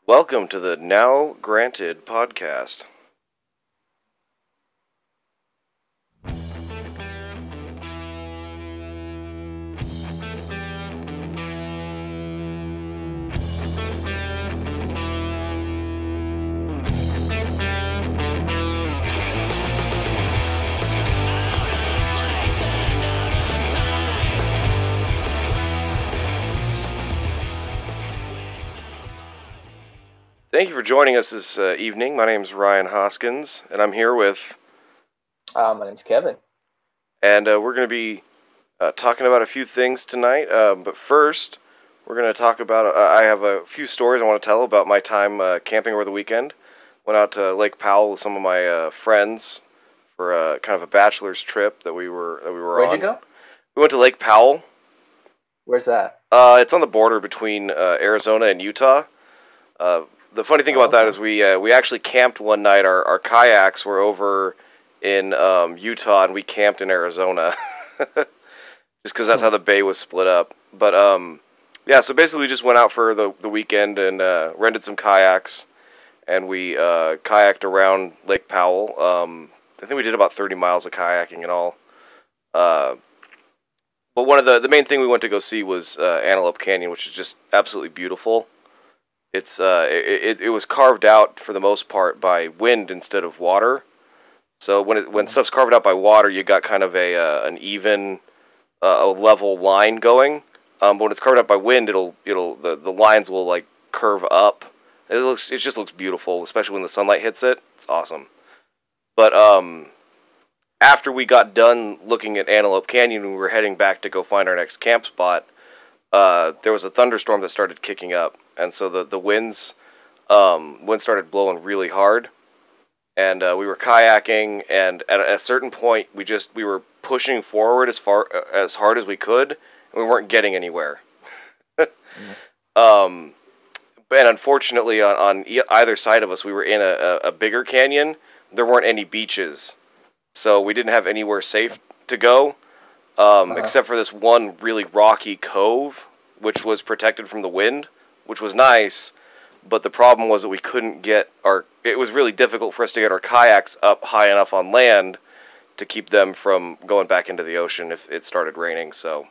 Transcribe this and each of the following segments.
Welcome to the Now Granted podcast. Thank you for joining us this evening. My name is Ryan Hoskins, and I'm here with... My name's Kevin. And we're going to be talking about a few things tonight. But first, we're going to talk about... I have a few stories I want to tell about my time camping over the weekend. Went out to Lake Powell with some of my friends for kind of a bachelor's trip that we were on. Where'd you go? We went to Lake Powell. Where's that? It's on the border between Arizona and Utah. The funny thing about that is we actually camped one night. Our kayaks were over in Utah, and we camped in Arizona, just because that's how the bay was split up. But yeah, so basically we just went out for the weekend and rented some kayaks, and we kayaked around Lake Powell. I think we did about 30 miles of kayaking and all. But one of the main thing we went to go see was Antelope Canyon, which is just absolutely beautiful. It was carved out for the most part by wind instead of water. So when stuff's carved out by water, you got kind of an even, a level line going. But when it's carved out by wind, the lines will like curve up. It just looks beautiful, especially when the sunlight hits it. It's awesome. But after we got done looking at Antelope Canyon, we were heading back to go find our next camp spot. There was a thunderstorm that started kicking up, and so the winds started blowing really hard, and we were kayaking, and at a certain point we were pushing forward as hard as we could, and we weren't getting anywhere. And unfortunately, on either side of us, we were in a bigger canyon. There weren't any beaches, so we didn't have anywhere safe to go. Except for this one really rocky cove, which was protected from the wind, which was nice, but the problem was that we couldn't get it was really difficult for us to get our kayaks up high enough on land to keep them from going back into the ocean if it started raining, so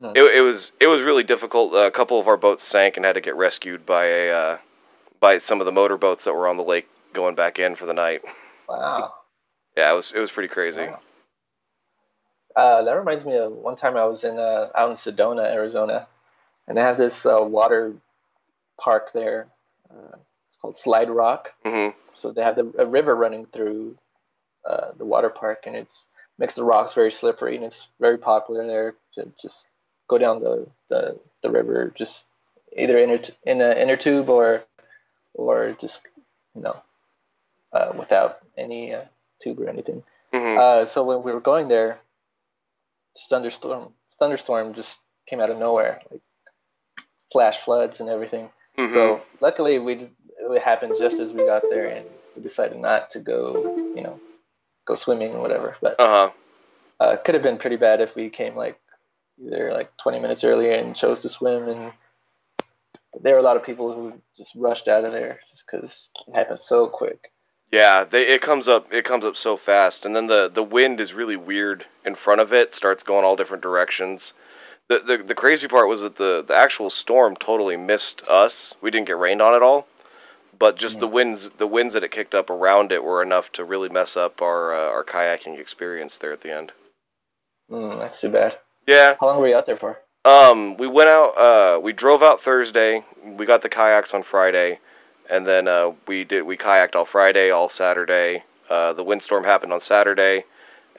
it was really difficult. A couple of our boats sank and had to get rescued by some of the motorboats that were on the lake going back in for the night. Wow. Yeah, it was pretty crazy. Wow. That reminds me of one time I was out in Sedona, Arizona, and they have this water park there. It's called Slide Rock. Mm-hmm. So they have a river running through the water park, and it makes the rocks very slippery, and it's very popular there to just go down the river, just either in an inner tube or just without any tube or anything. Mm-hmm. So when we were going there, thunderstorm just came out of nowhere, like flash floods and everything. Mm-hmm. So luckily it happened just as we got there, and we decided not to go swimming or whatever. But could have been pretty bad if we came either 20 minutes earlier and chose to swim. And there were a lot of people who just rushed out of there just because it happened so quick. Yeah, it comes up so fast, and then the wind is really weird in front of it. Starts going all different directions. The crazy part was that the actual storm totally missed us. We didn't get rained on at all, but just the winds that it kicked up around it were enough to really mess up our kayaking experience there at the end. That's too bad. Yeah. How long were you out there for? We went out. We drove out Thursday. We got the kayaks on Friday. And then we kayaked all Friday, all Saturday. The windstorm happened on Saturday,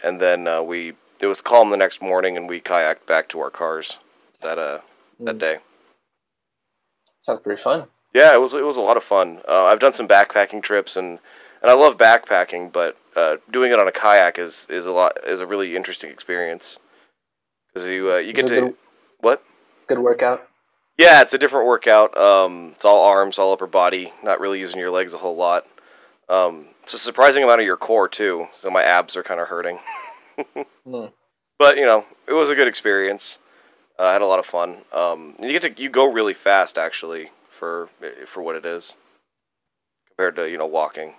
and then it was calm the next morning, and we kayaked back to our cars that day. Sounds pretty fun. Yeah, it was a lot of fun. I've done some backpacking trips, and I love backpacking, but doing it on a kayak is a really interesting experience because you get to what? Good workout. Yeah, it's a different workout. It's all arms, all upper body, not really using your legs a whole lot. It's a surprising amount of your core, too, so my abs are kind of hurting. But, it was a good experience. I had a lot of fun. You go really fast, actually, for what it is. compared to walking.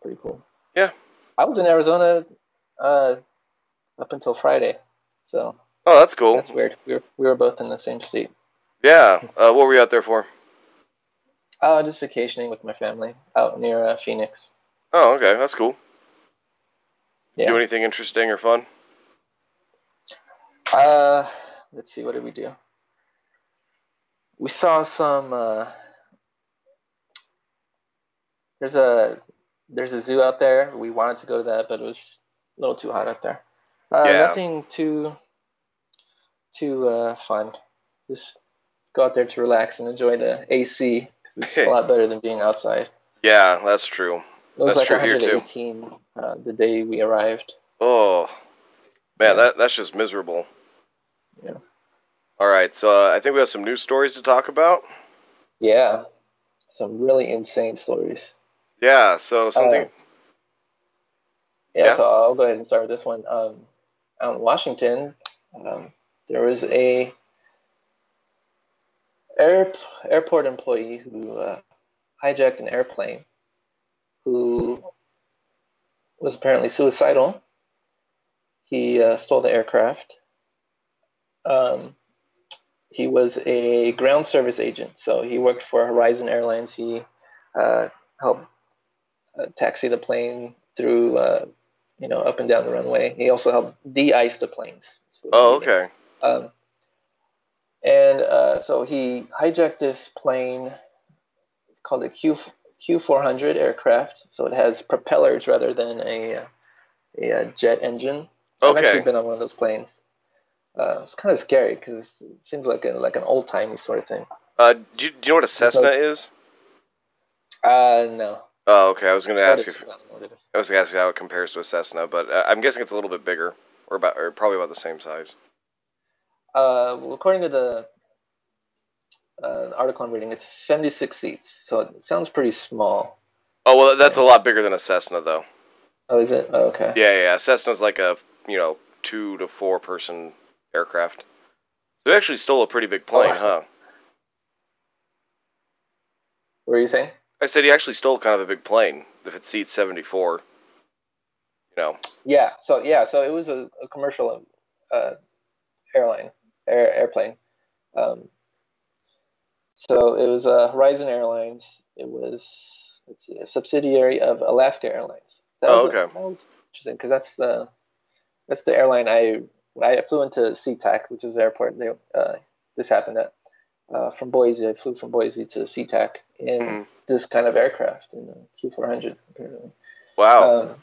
Pretty cool. Yeah. I was in Arizona up until Friday, so. Oh, that's cool. That's weird. We were both in the same state. Yeah. What were you out there for? Just vacationing with my family out near Phoenix. Oh, okay. That's cool. Yeah. Do anything interesting or fun? Let's see. What did we do? We saw some. There's a zoo out there. We wanted to go to that, but it was a little too hot out there. Yeah. Nothing too fun. Just go out there to relax and enjoy the AC because it's a lot better than being outside. Yeah, that's true. It was like 118 the day we arrived. Oh, man, yeah. That's just miserable. Yeah. All right, so I think we have some news stories to talk about. Yeah, some really insane stories. Yeah, so something. Yeah, so I'll go ahead and start with this one. Out in Washington, there was a airport employee who hijacked an airplane, who was apparently suicidal. He stole the aircraft. He was a ground service agent, so he worked for Horizon Airlines. He helped taxi the plane through, up and down the runway. He also helped de-ice the planes. Oh, okay. So he hijacked this plane. It's called a Q400 aircraft. So it has propellers rather than a jet engine. So I've actually been on one of those planes. It's kind of scary because it seems like an old-timey sort of thing. Do you know what a Cessna is? No. Oh, okay. I was going to ask you how it compares to a Cessna, but I'm guessing it's a little bit bigger, or probably about the same size. Well, according to the article I'm reading, it's 76 seats, so it sounds pretty small. Oh, well, that's a lot bigger than a Cessna, though. Oh, is it? Oh, okay. Yeah. Cessna's like a 2 to 4 person aircraft. So they actually stole a pretty big plane, huh? What were you saying? I said he actually stole kind of a big plane. If it seats 74, Yeah. So it was a commercial airplane. So it was Horizon Airlines. It was a subsidiary of Alaska Airlines. That was interesting because that's the airline I flew into SeaTac, which is the airport this happened at. From Boise, I flew from Boise to SeaTac in this kind of aircraft, in the Q400. Apparently. Wow.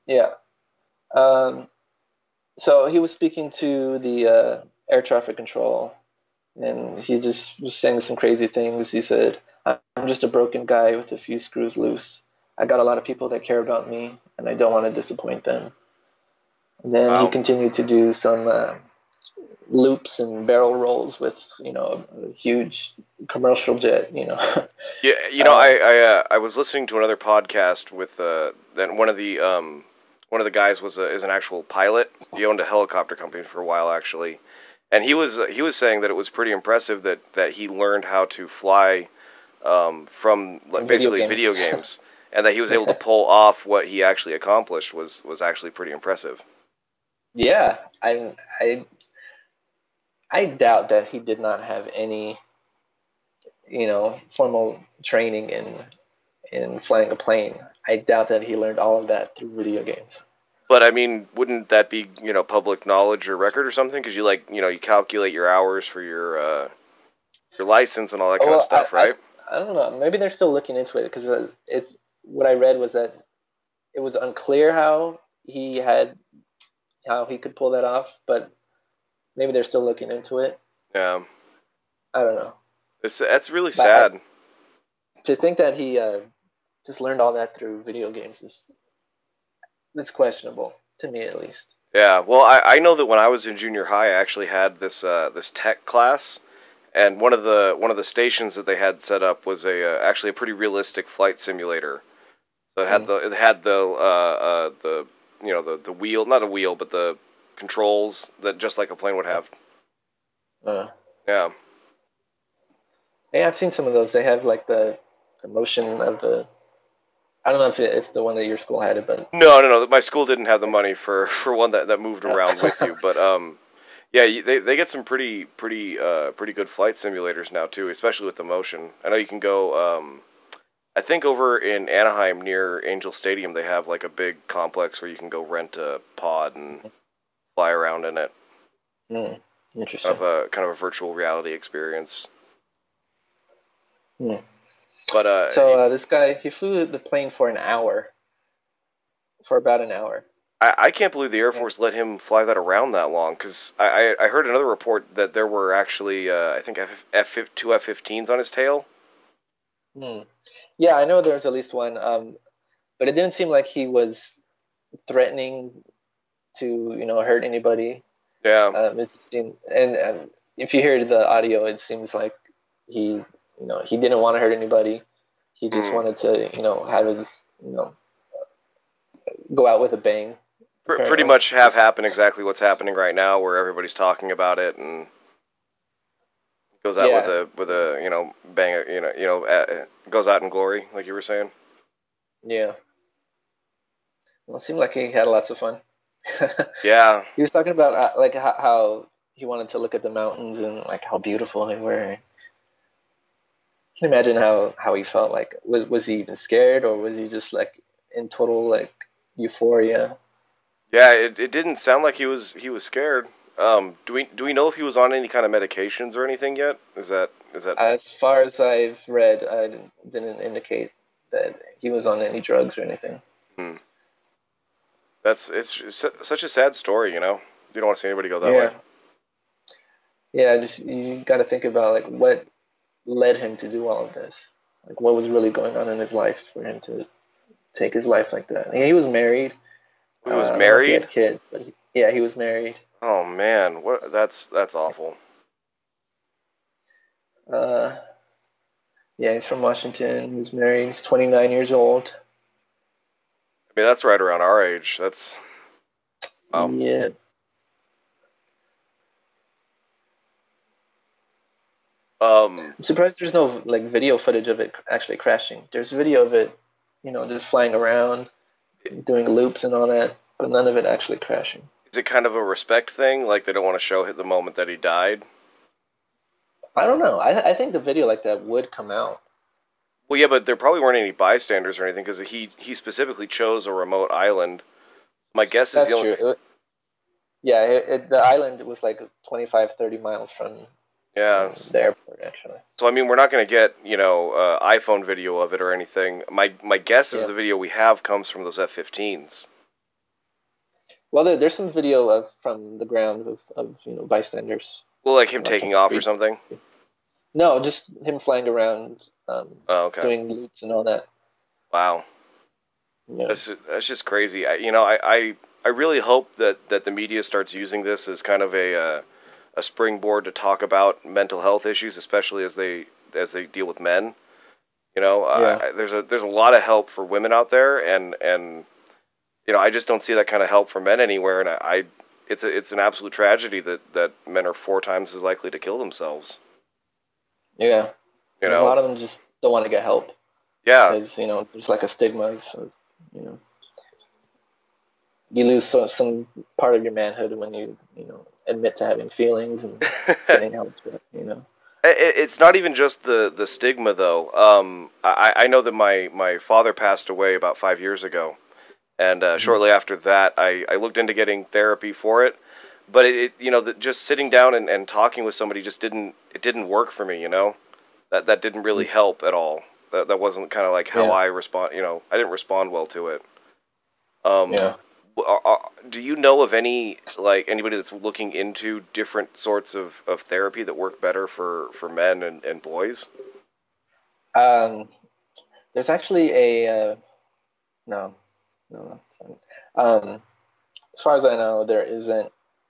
Yeah. So he was speaking to the air traffic control, and he just was saying some crazy things. He said, "I'm just a broken guy with a few screws loose. I got a lot of people that care about me, and I don't want to disappoint them." And then he continued to do some loops and barrel rolls with, a huge commercial jet, Yeah, I was listening to another podcast with then one of the guys is an actual pilot. He owned a helicopter company for a while, actually, and he was saying that it was pretty impressive that he learned how to fly from basically video games, and that he was able to pull off what he actually accomplished was actually pretty impressive. Yeah, I doubt that he did not have any, formal training in flying a plane. I doubt that he learned all of that through video games. But I mean, wouldn't that be public knowledge or record or something? Because you calculate your hours for your license and all that kind of stuff, right? I don't know. Maybe they're still looking into it because it's what I read was that it was unclear how he could pull that off, but maybe they're still looking into it. Yeah. I don't know. That's really sad. To think that he just learned all that through video games that's questionable, to me at least. Yeah, well, I know that when I was in junior high, I actually had this tech class, and one of the stations that they had set up was actually a pretty realistic flight simulator. So it had the wheel, not a wheel, but the controls that just like a plane would have. Yeah. Yeah, I've seen some of those. They have like the the motion of the. I don't know if the one at your school had it, but no. My school didn't have the money for one that moved around with you, but yeah, they get some pretty good flight simulators now too, especially with the motion. I know you can go. I think over in Anaheim near Angel Stadium, they have like a big complex where you can go rent a pod and fly around in it. Interesting. Kind of a virtual reality experience. But so this guy, he flew the plane for about an hour. I can't believe the Air Force let him fly that around that long, because I heard another report that there were actually, I think, two F-15s on his tail. Yeah, I know there's at least one, but it didn't seem like he was threatening to, hurt anybody. Yeah. It just seemed, and if you hear the audio, it seems like he didn't want to hurt anybody. He just wanted to, have his, go out with a bang. Pretty much happen exactly what's happening right now, where everybody's talking about it and goes out with a bang, goes out in glory, like you were saying. Yeah. Well, it seemed like he had lots of fun. Yeah. He was talking about like how he wanted to look at the mountains and like how beautiful they were. Can you imagine how he felt? Like, was he even scared, or was he just like in total like euphoria? Yeah, it didn't sound like he was scared. Do we know if he was on any kind of medications or anything yet? Is that As far as I've read, I didn't indicate that he was on any drugs or anything. It's such a sad story, You don't want to see anybody go that way. Yeah, just you got to think about like what led him to do all of this. Like what was really going on in his life for him to take his life like that. He was married. He was married. He had kids, but he was married. Oh man, what? That's awful. Yeah, he's from Washington. He was married. He's 29 years old. I mean, that's right around our age. That's yeah. I'm surprised there's no like video footage of it actually crashing. There's video of it, just flying around, doing loops and all that, but none of it actually crashing. Is it kind of a respect thing? Like they don't want to show the moment that he died? I don't know. I think the video like that would come out. Well, yeah, but there probably weren't any bystanders or anything because he specifically chose a remote island. My guess is that's true. The island was like 25, 30 miles from the airport, actually. So, I mean, we're not going to get, iPhone video of it or anything. My guess is the video we have comes from those F-15s. Well, there's some video from the ground of bystanders. Well, like him taking off or something? No, just him flying around, doing loops and all that. Wow. Yeah. That's just crazy. I really hope that the media starts using this as kind of a springboard to talk about mental health issues, especially as they deal with men. There's a lot of help for women out there, and I just don't see that kind of help for men anywhere, and it's an absolute tragedy that men are 4 times as likely to kill themselves. Yeah, a lot of them just don't want to get help. Yeah, because there's like a stigma of you lose some part of your manhood when you admit to having feelings and getting help. It's not even just the stigma though. I know that my father passed away about 5 years ago, and shortly after that, I looked into getting therapy for it. But just sitting down and talking with somebody just didn't work for me. That didn't really help at all. That wasn't kind of like how I respond. I didn't respond well to it. Do you know of anybody that's looking into different sorts of therapy that work better for men and boys? There's actually a no. As far as I know, there isn't.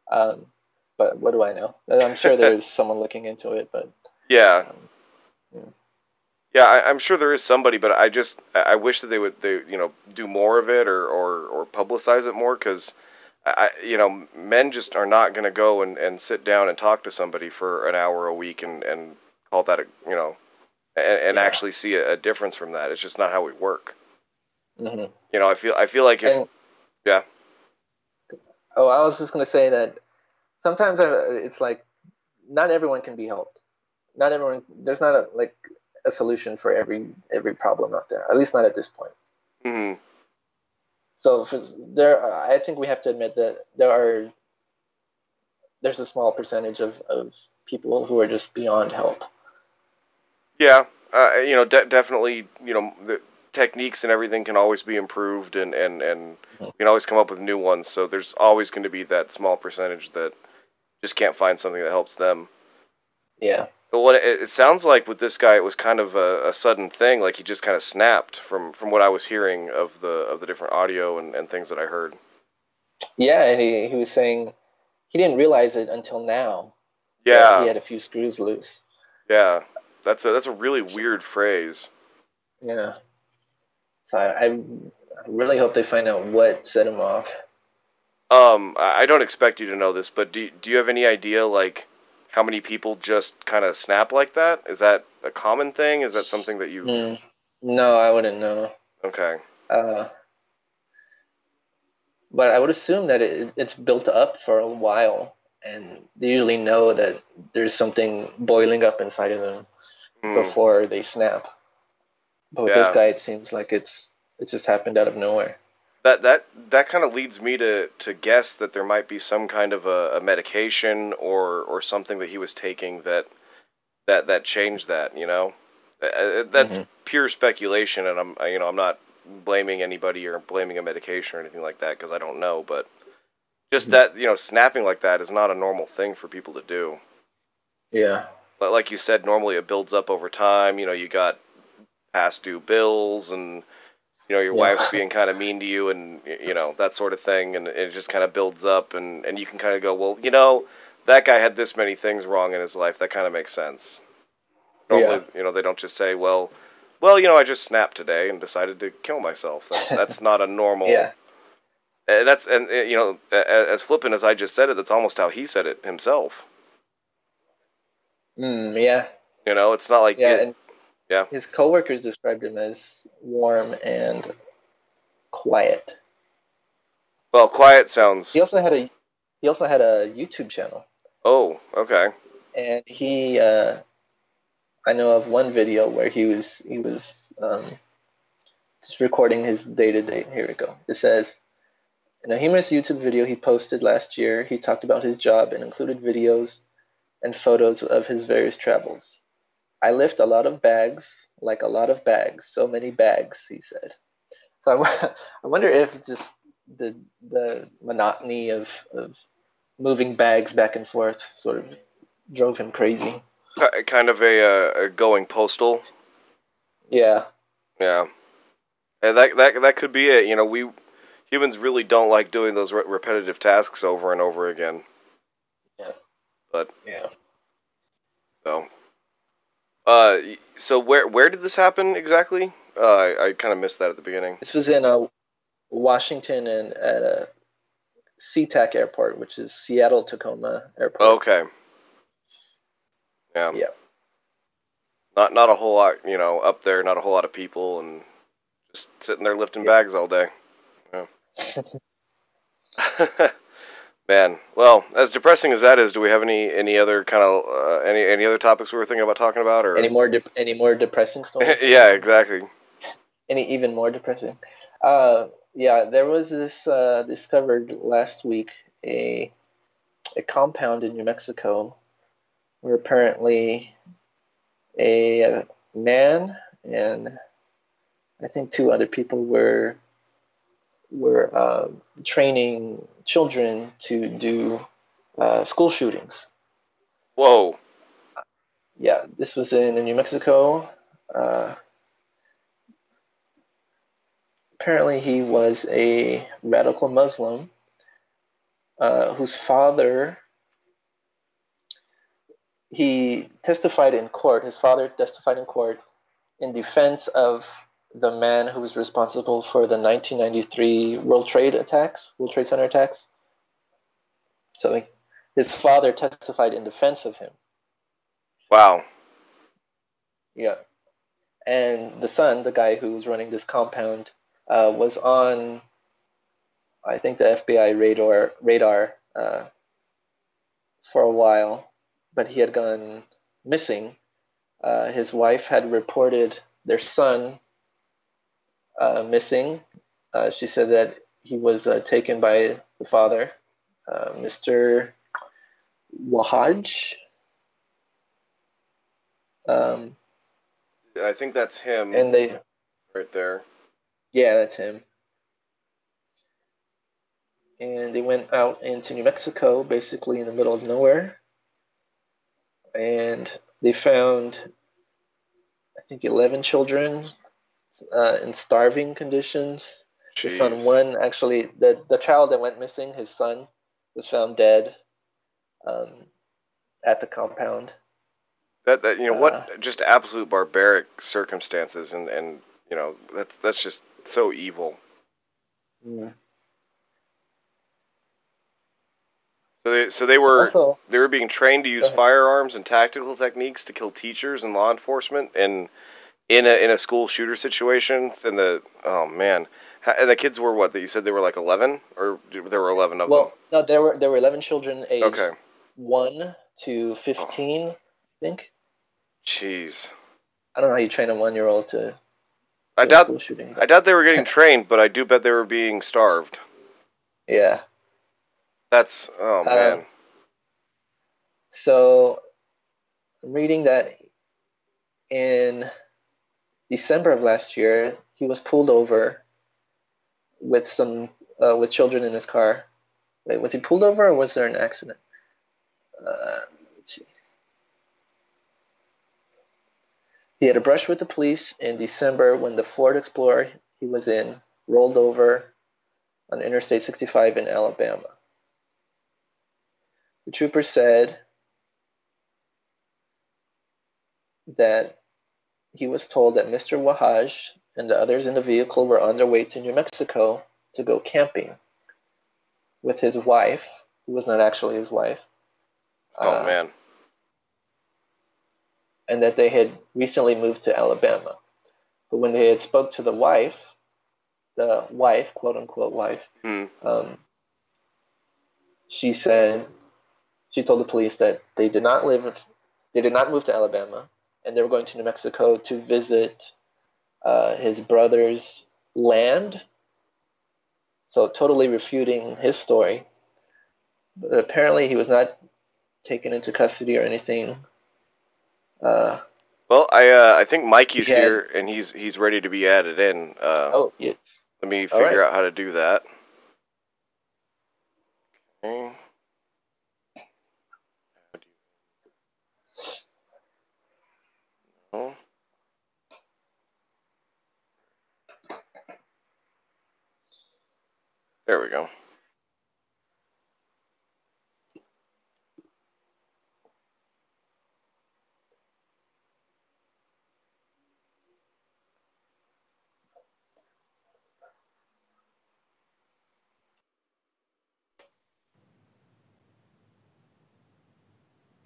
But what do I know? I'm sure there's someone looking into it, but yeah. I'm sure there is somebody, but I wish that they would do more of it or publicize it more, because men just are not going to go and sit down and talk to somebody for an hour a week and call that and actually see a difference from that. It's just not how we work. Mm-hmm. You know, I feel like if yeah. Oh, I was just gonna say that sometimes it's like not everyone can be helped. Not everyone. There's not a solution for every problem out there. At least not at this point. Mm-hmm. So I think we have to admit that there's a small percentage of people who are just beyond help. Yeah, you know, definitely, you know, the techniques and everything can always be improved, and you can always come up with new ones. So there's always going to be that small percentage that just can't find something that helps them. Yeah. But what it sounds like with this guy, it was kind of a sudden thing. Like he just kind of snapped from what I was hearing of the different audio and things that I heard. Yeah, and he was saying he didn't realize it until now. Yeah. That he had a few screws loose. Yeah, that's a really weird phrase. Yeah. So I really hope they find out what set him off. I don't expect you to know this, but do you have any idea, like, how many people just kind of snap like that? Is that a common thing? Is that something that you've... No, I wouldn't know. Okay. But I would assume that it's built up for a while, and they usually know that there's something boiling up inside of them before they snap. But with this guy, it seems like it just happened out of nowhere. That kind of leads me to guess that there might be some kind of a medication or something that he was taking that changed that. You know, that's pure speculation, and I'm not blaming anybody or blaming a medication or anything like that because I don't know, but just that, you know, snapping like that is not a normal thing for people to do. Yeah. But like you said, normally it builds up over time. You know, you got past due bills and, you know, your wife's being kind of mean to you and, you know, that sort of thing. And it just kind of builds up and you can kind of go, well, you know, that guy had this many things wrong in his life. That kind of makes sense. Normally, you know, they don't just say, well, you know, I just snapped today and decided to kill myself. That's not a normal... And you know, as flippant as I just said it, that's almost how he said it himself. Yeah. You know, it's not like... His coworkers described him as warm and quiet. Well, quiet sounds... He also had a YouTube channel. Oh, okay. And I know of one video where he was just recording his day-to-day. Here we go. It says, in a humorous YouTube video he posted last year, he talked about his job and included videos and photos of his various travels. I lift a lot of bags, like a lot of bags, so many bags, he said. So I wonder if just the monotony of moving bags back and forth sort of drove him crazy. Kind of a going postal. Yeah. Yeah. And that could be it. You know, we humans really don't like doing those repetitive tasks over and over again. Yeah. But yeah. So where did this happen exactly? I kind of missed that at the beginning. This was in Washington and at a SeaTac airport, which is Seattle Tacoma Airport. Okay. Yeah. Yeah. Not a whole lot, you know, up there. Not a whole lot of people, and just sitting there lifting bags all day. Yeah. Man, well, as depressing as that is, do we have any other kind of any other topics we were thinking about talking about, or any more depressing stories? Yeah, exactly. Any even more depressing? Yeah, there was this discovered last week a compound in New Mexico where apparently a man and I think 2 other people were training children to do school shootings. Whoa. Yeah, this was in New Mexico. Apparently he was a radical Muslim whose father, he testified in court. His father testified in court in defense of the man who was responsible for the 1993 World Trade Center attacks. So his father testified in defense of him. Wow. Yeah. And the son, the guy who was running this compound, was on, I think, the FBI radar for a while, but he had gone missing. His wife had reported their son missing. She said that he was taken by the father, Mr. Wahaj. I think that's him. And they, right there. Yeah, that's him. And they went out into New Mexico, basically in the middle of nowhere. And they found, I think, 11 children in starving conditions. Jeez. They found one, actually, the child that went missing, his son, was found dead at the compound. That what just absolute barbaric circumstances, and that's just so evil. Mm. So they were being trained to use firearms and tactical techniques to kill teachers and law enforcement, and in a school shooter situation. And oh man, and the kids were what? That you said they were like 11, or there were 11 of them? Well, no, there were 11 children aged 1 to 15, I think. Jeez. I don't know how you train a 1-year-old to. I doubt they were getting trained, but I do bet they were being starved. Yeah. That's, oh man. So, I'm reading that in December of last year, he was pulled over with with children in his car. Wait, was he pulled over or was there an accident? Let's see. He had a brush with the police in December when the Ford Explorer he was in rolled over on Interstate 65 in Alabama. The trooper said that he was told that Mr. Wahaj and the others in the vehicle were on their way to New Mexico to go camping with his wife, who was not actually his wife. Oh, man. And that they had recently moved to Alabama. But when they had spoke to the wife, quote-unquote wife, she said, she told the police that they did not move to Alabama, and they were going to New Mexico to visit his brother's land. So totally refuting his story. But apparently he was not taken into custody or anything. Well, I think Mikey's here, and he's ready to be added in. Oh, yes. Let me figure out how to do that. Okay. No. There we go.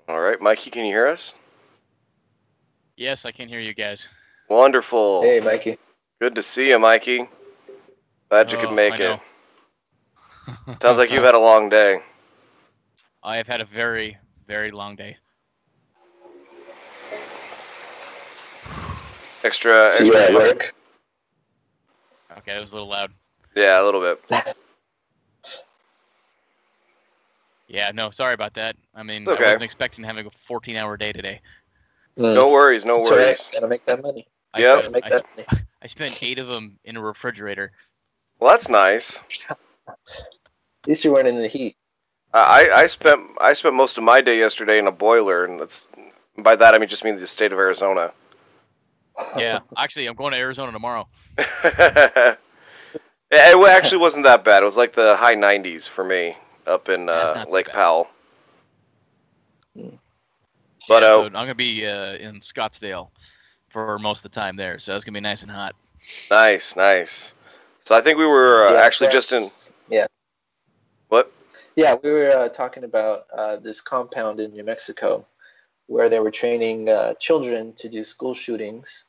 All right, Mikey, can you hear us? Yes, I can hear you guys. Wonderful. Hey, Mikey. Good to see you, Mikey. Glad you could make it. Sounds like you've had a long day. I have had a very, very long day. Extra work. Okay, that was a little loud. Yeah, a little bit. Yeah, no, sorry about that. I mean, okay. I wasn't expecting having a 14-hour day today. No worries, no worries. Gotta make that money. I spent 8 of them in a refrigerator. Well, that's nice. At least you weren't in the heat. I spent most of my day yesterday in a boiler, and by that I mean the state of Arizona. Yeah, actually, I'm going to Arizona tomorrow. It actually wasn't that bad. It was like the high 90s for me up in Lake Powell. But so I'm gonna be in Scottsdale for most of the time there, so it's gonna be nice and hot. Nice, nice. So I think we were actually just in. Yeah. What? Yeah, we were talking about this compound in New Mexico where they were training children to do school shootings.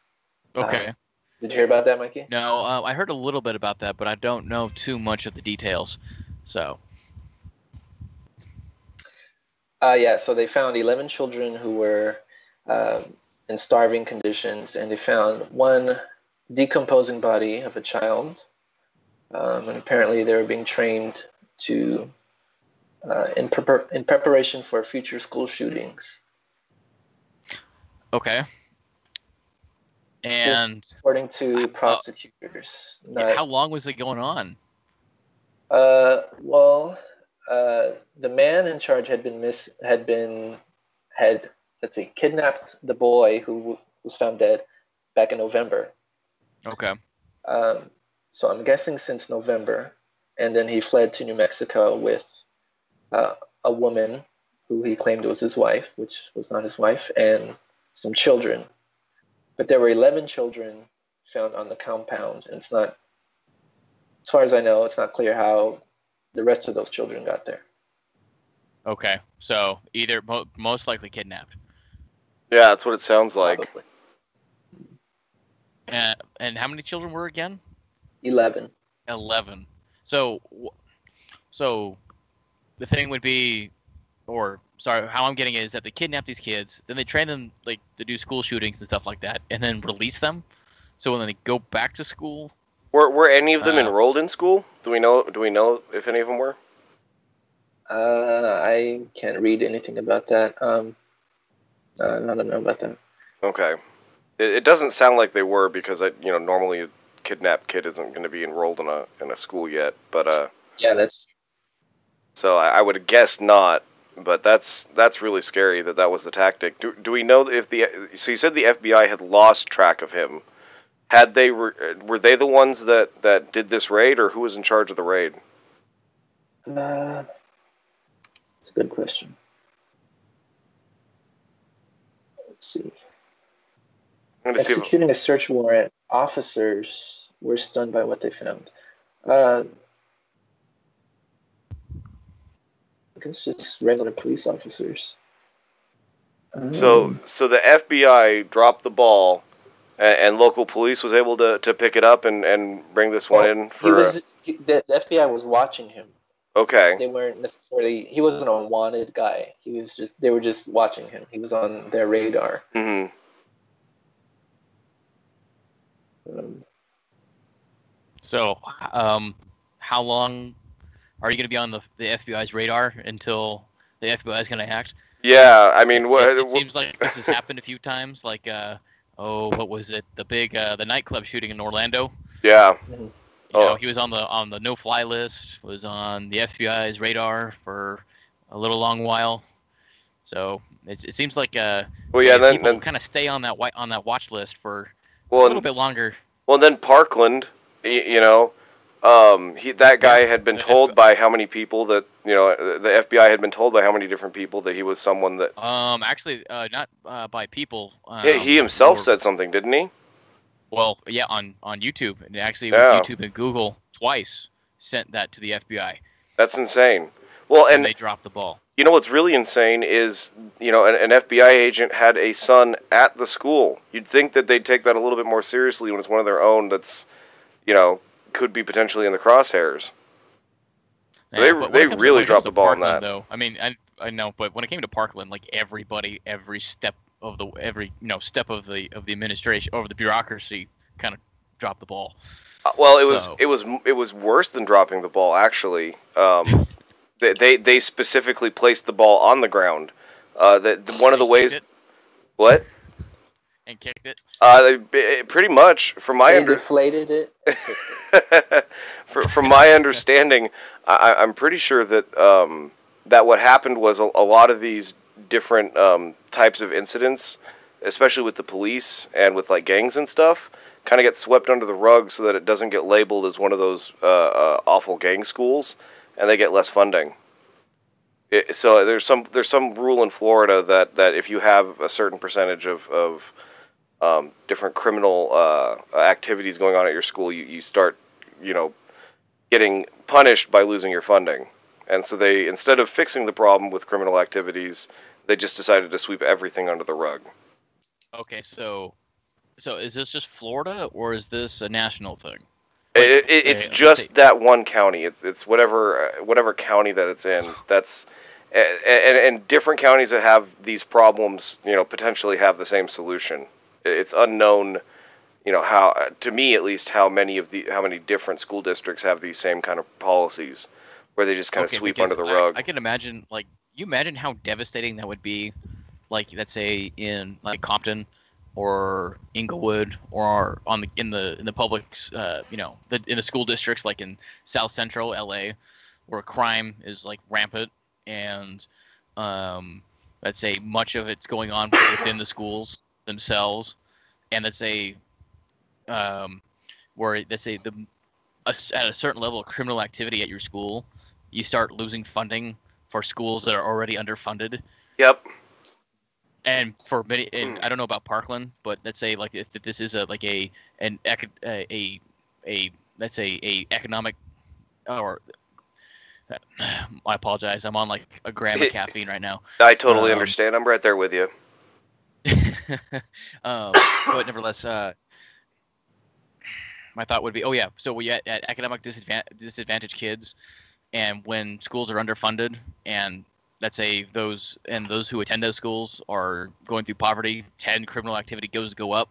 Okay. Did you hear about that, Mikey? No, I heard a little bit about that, but I don't know too much of the details. So. Yeah, so they found 11 children who were in starving conditions, and they found one decomposing body of a child. And apparently they were being trained to in preparation for future school shootings. Okay. And this, according to prosecutors, how long was it going on? Well, the man in charge had kidnapped the boy who was found dead back in November. Okay. So I'm guessing since November, and then he fled to New Mexico with a woman who he claimed was his wife, which was not his wife, and some children. But there were 11 children found on the compound, and it's not, as far as I know, it's not clear how the rest of those children got there. Okay, so either most likely kidnapped. Yeah, that's what it sounds like. Probably. And how many children were again? 11. 11. So the thing would be, or sorry, how I'm getting it is that they kidnap these kids, then they train them like to do school shootings and stuff like that, and then release them. So when they go back to school, were any of them enrolled in school? Do we know if any of them were? I can't read anything about that. I don't know about that. Okay, it doesn't sound like they were, because normally a kidnapped kid isn't going to be enrolled in a school yet. But yeah, that's. So I would have guessed not, but that's really scary that was the tactic. Do we know if so you said the FBI had lost track of him? Were they the ones that did this raid, or who was in charge of the raid? That's a good question. Let's see. Executing a search warrant, officers were stunned by what they found. I guess just regular police officers. So the FBI dropped the ball, and local police was able to pick it up and bring this one in for. The FBI was watching him. Okay. They weren't necessarily. He wasn't a wanted guy. They were just watching him. He was on their radar. Mm-hmm. So, how long are you going to be on the FBI's radar until the FBI is going to act? Yeah, I mean, it seems like this has happened a few times. Like, what was it? The big the nightclub shooting in Orlando. Yeah. You know, he was on the no-fly list. Was on the FBI's radar for a little long while. So it seems like people kind of stay on that watch list for a little bit longer. Well, then Parkland, that guy had been told by how many people that the FBI had been told by how many different people that he was someone that. Actually, not by people. He himself said something, didn't he? Well, yeah, on YouTube, and actually, it was YouTube and Google twice sent that to the FBI. That's insane. Well, and they dropped the ball. You know what's really insane is, an FBI agent had a son at the school. You'd think that they'd take that a little bit more seriously when it's one of their own that's, could be potentially in the crosshairs. Yeah, they really dropped the ball on that. Though, I mean, I know, but when it came to Parkland, like everybody, every step of the administration, over the bureaucracy, kind of dropped the ball. Well, it was worse than dropping the ball, actually. They specifically placed the ball on the ground. One of the ways. What? And kicked it. Pretty much, from my deflated it. From my understanding, I'm pretty sure that that what happened was a lot of these different types of incidents, especially with the police and with like gangs and stuff, kind of get swept under the rug so that it doesn't get labeled as one of those awful gang schools, and they get less funding. So there's some rule in Florida that if you have a certain percentage of different criminal activities going on at your school, you start getting punished by losing your funding. And so they, instead of fixing the problem with criminal activities, they just decided to sweep everything under the rug. Okay, so So is this just Florida, or is this a national thing? It's just that one county. It's whatever county that it's in. That's and different counties that have these problems, potentially have the same solution. It's unknown, how, to me at least, how many different school districts have these same kind of policies where they just kind of sweep under the rug. I can imagine, you imagine how devastating that would be, let's say in Compton or Inglewood, or in the public, in the school districts like in South Central LA, where crime is rampant, and let's say much of it's going on within the schools themselves, and let's say where let's say at a certain level of criminal activity at your school, you start losing funding for schools that are already underfunded. Yep. And for many, and I don't know about Parkland, but let's say if this is let's say a economic, or I apologize, I'm on a gram of caffeine right now. I totally understand. I'm right there with you. But nevertheless, my thought would be, so we at economic disadvantaged kids, and when schools are underfunded, and let's say those who attend those schools are going through poverty, criminal activity go up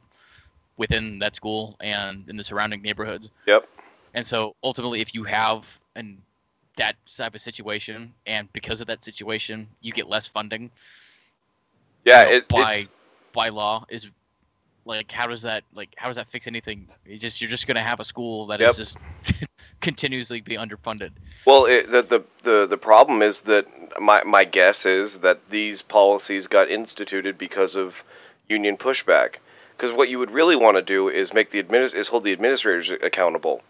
within that school and in the surrounding neighborhoods. Yep. And so ultimately, if you have that type of situation, and because of that situation, you get less funding. Yeah, by law, is how does that fix anything? You're just going to have a school that is just continuously be underfunded. Well, the problem is that my guess is that these policies got instituted because of union pushback. Because what you would really want to do is hold the administrators accountable.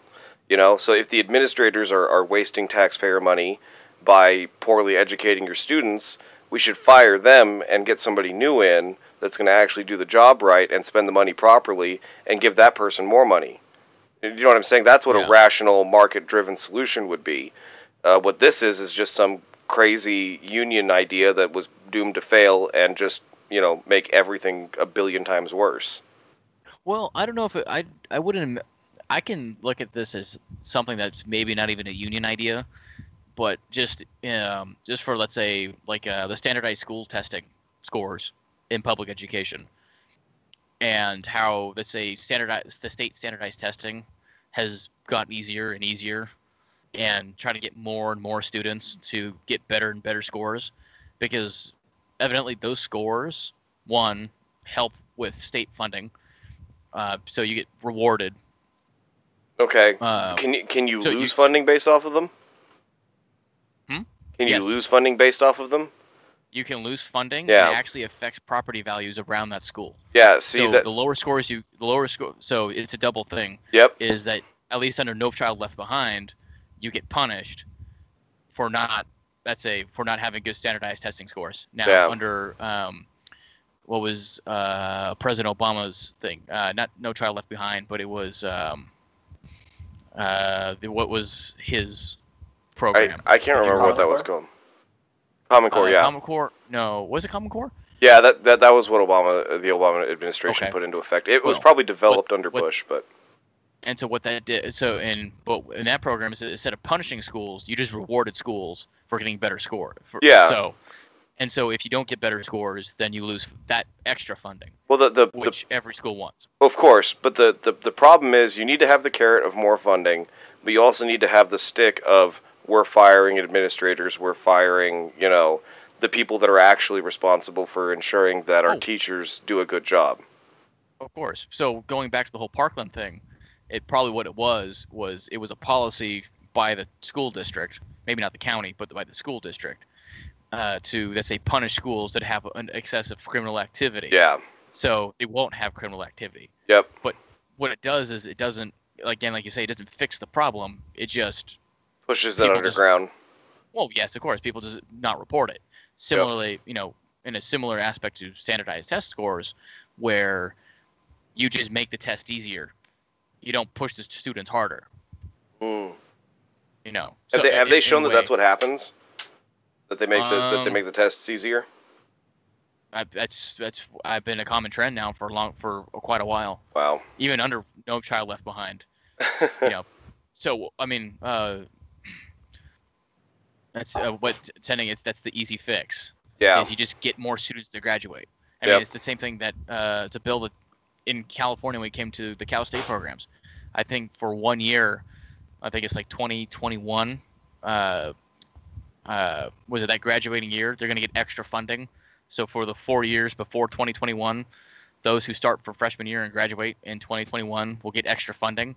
So if the administrators are wasting taxpayer money by poorly educating your students, we should fire them and get somebody new in that's going to actually do the job right and spend the money properly and give that person more money. You know what I'm saying? That's what a rational, market-driven solution would be. What this is just some crazy union idea that was doomed to fail and just, make everything a billion times worse. Well, I don't know if I wouldn't. I can look at this as something that's maybe not even a union idea, but just for, let's say, the standardized school testing scores in public education, and how, let's say, the state standardized testing has gotten easier and easier, and trying to get more and more students to get better and better scores, because evidently those scores, one, help with state funding, so you get rewarded. Okay. Can you lose funding based off of them? Can you lose funding based off of them? You can lose funding. Yeah. And it actually affects property values around that school. Yeah. See, so the lower scores so it's a double thing. Yep. Is that at least under No Child Left Behind, you get punished for not having good standardized testing scores. Now under what was President Obama's thing? Not No Child Left Behind, but it was what was his program? I can't remember what that was called. Common Core, yeah. Common Core? No, was it Common Core? Yeah, that was what the Obama administration put into effect. It was probably developed under Bush, but. And so what that did, in that program, is instead of punishing schools, you just rewarded schools for getting better score. So if you don't get better scores, then you lose that extra funding. Well, which every school wants. Of course, but the problem is you need to have the carrot of more funding, but you also need to have the stick of we're firing administrators, we're firing, the people that are actually responsible for ensuring that our teachers do a good job. Of course. So going back to the whole Parkland thing, what it was a policy by the school district, maybe not the county, but by the school district, to, let's say, punish schools that have an excessive criminal activity. Yeah. So it won't have criminal activity. Yep. But what it does is it doesn't, again, like you say, it doesn't fix the problem. It just pushes it underground. Well, yes, of course, people just not report it. Similarly, in a similar aspect to standardized test scores, where you just make the test easier. You don't push the students harder. So have they shown that that's what happens? That they make the tests easier? That's I've been a common trend now for quite a while. Wow. Even under No Child Left Behind. So I mean, that's that's the easy fix. Yeah. Is you just get more students to graduate. I mean, it's the same thing that it's a bill that in California when we came to the Cal State programs. I think for 1 year, I think it's like 2021. Was it that graduating year? They're going to get extra funding. So for the 4 years before 2021, those who start for freshman year and graduate in 2021 will get extra funding,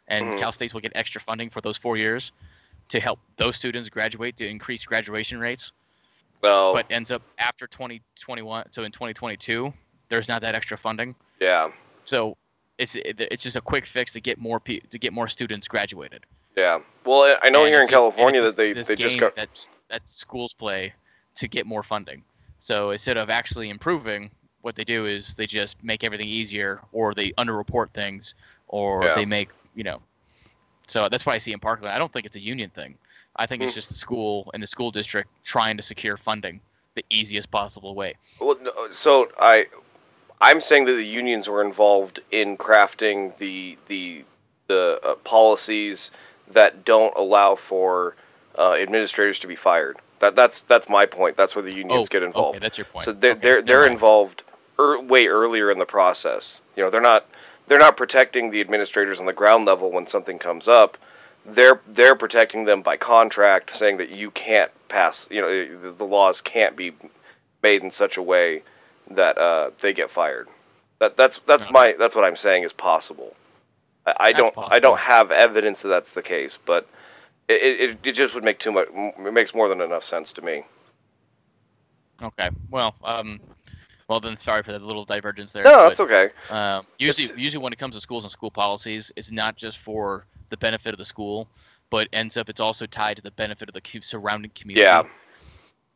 and Cal States will get extra funding for those 4 years to help those students graduate to increase graduation rates. Well, but ends up after 2021, so in 2022, there's not that extra funding. Yeah. So it's just a quick fix to get more students graduated. Yeah. Well, I know here in California that they just got that schools play to get more funding. So instead of actually improving, what they do is they just make everything easier, or they underreport things, or they make So that's why I see in Parkland. I don't think it's a union thing. I think it's just the school and the school district trying to secure funding the easiest possible way. Well, so I'm saying that the unions were involved in crafting the policies that don't allow for administrators to be fired. That's my point. That's where the unions get involved. Okay, that's your point. So they're involved way earlier in the process. They're not protecting the administrators on the ground level when something comes up. They're protecting them by contract, saying that you can't pass. The laws can't be made in such a way that they get fired. That's what I'm saying is possible. I don't have evidence that that's the case, but it just would make too much. It makes more than enough sense to me. Okay. Well, then sorry for that little divergence there. No, that's okay. Usually when it comes to schools and school policies, it's not just for the benefit of the school, but it's also tied to the benefit of the surrounding community. Yeah.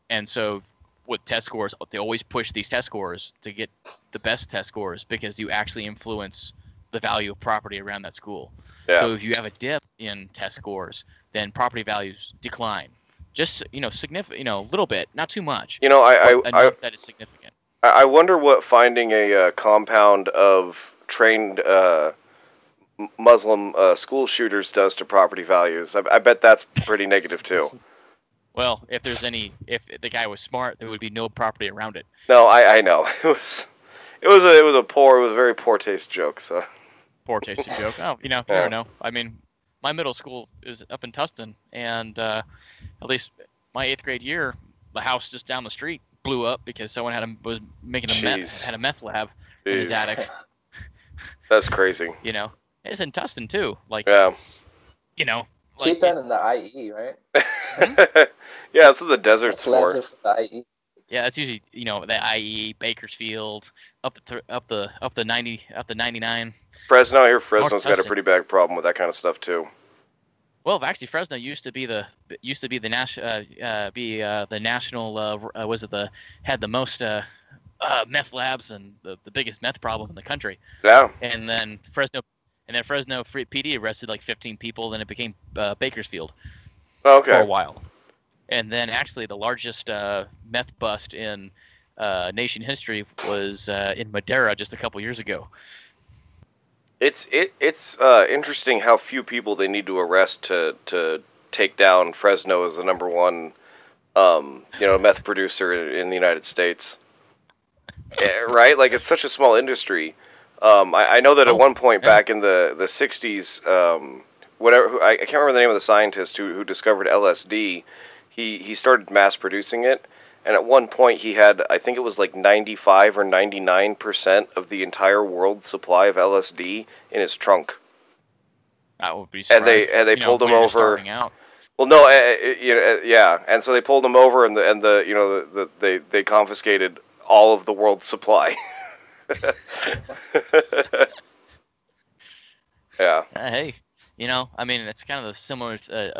And so with test scores, they always push these test scores to get the best test scores because you actually influence the value of property around that school. Yeah. So if you have a dip in test scores, then property values decline. Just significant, a little bit, not too much. Enough that it's significant. I wonder what finding a compound of trained Muslim school shooters does to property values. I bet that's pretty negative too. Well, if the guy was smart, there would be no property around it. No, I know. It was a very poor taste joke. So. Poor taste joke. Oh, you never know. I mean, my middle school is up in Tustin, and at least my 8th grade year, the house just down the street blew up because someone was making a meth lab in his attic. That's crazy. It's in Tustin too. Keep that in the IE, right? Yeah, that's what the desert's for. The IE. Yeah, that's usually the IE, Bakersfield, up the 99. Fresno here. Fresno's got a pretty bad problem with that kind of stuff too. Well, actually, Fresno used to be the national had the most meth labs and the biggest meth problem in the country. Yeah. And then Fresno PD arrested like 15 people. Then it became Bakersfield. Okay. For a while. And then actually the largest meth bust in nation history was in Madera just a couple years ago. It's interesting how few people they need to arrest to take down Fresno as the #1 meth producer in the United States. Right? Like, it's such a small industry. I know that at one point back in the 60s, I can't remember the name of the scientist who discovered LSD. He started mass producing it, and at one point he had, I think it was like 95 or 99% of the entire world's supply of LSD in his trunk. That would be surprising. And they pulled him over. Well, no, yeah, and so they pulled him over, and they confiscated all of the world's supply. Yeah. Hey, I mean, it's kind of a similar thing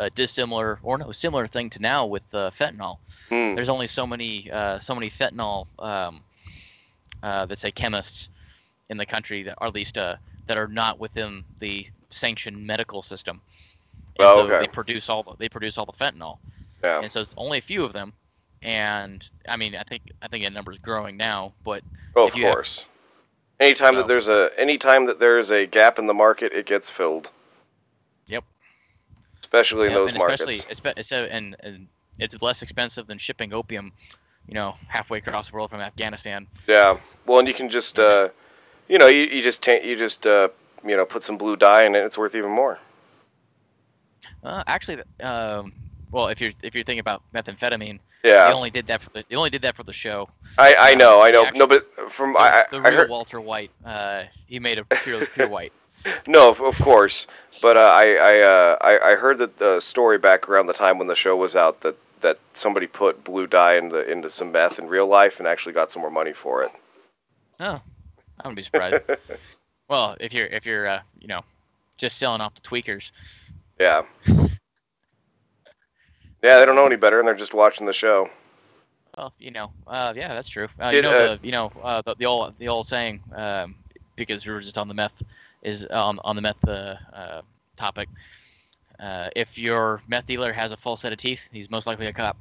to now with fentanyl. There's only so many fentanyl, let's say, chemists in the country that, or at least that are not within the sanctioned medical system. And so they produce all the fentanyl. Yeah. And so it's only a few of them, and I mean, I think that number is growing now. But of course, anytime that there's a gap in the market, it gets filled. Yep. Especially in those markets. And it's less expensive than shipping opium, halfway across the world from Afghanistan. Yeah. Well, and you can just, you just put some blue dye in it. It's worth even more. Actually, well, if you're thinking about methamphetamine, yeah, they only did that for the show. I know. No, but from the real Walter White, he made a pure white. No, of course, but I heard that the story back around the time when the show was out that somebody put blue dye into some meth in real life and actually got some more money for it. Oh, I wouldn't be surprised. Well, if you're just selling off the tweakers. Yeah. Yeah, they don't know any better, and they're just watching the show. Well, yeah, that's true. The old saying, because we were just on the meth, is on the meth topic. If your meth dealer has a full set of teeth, he's most likely a cop.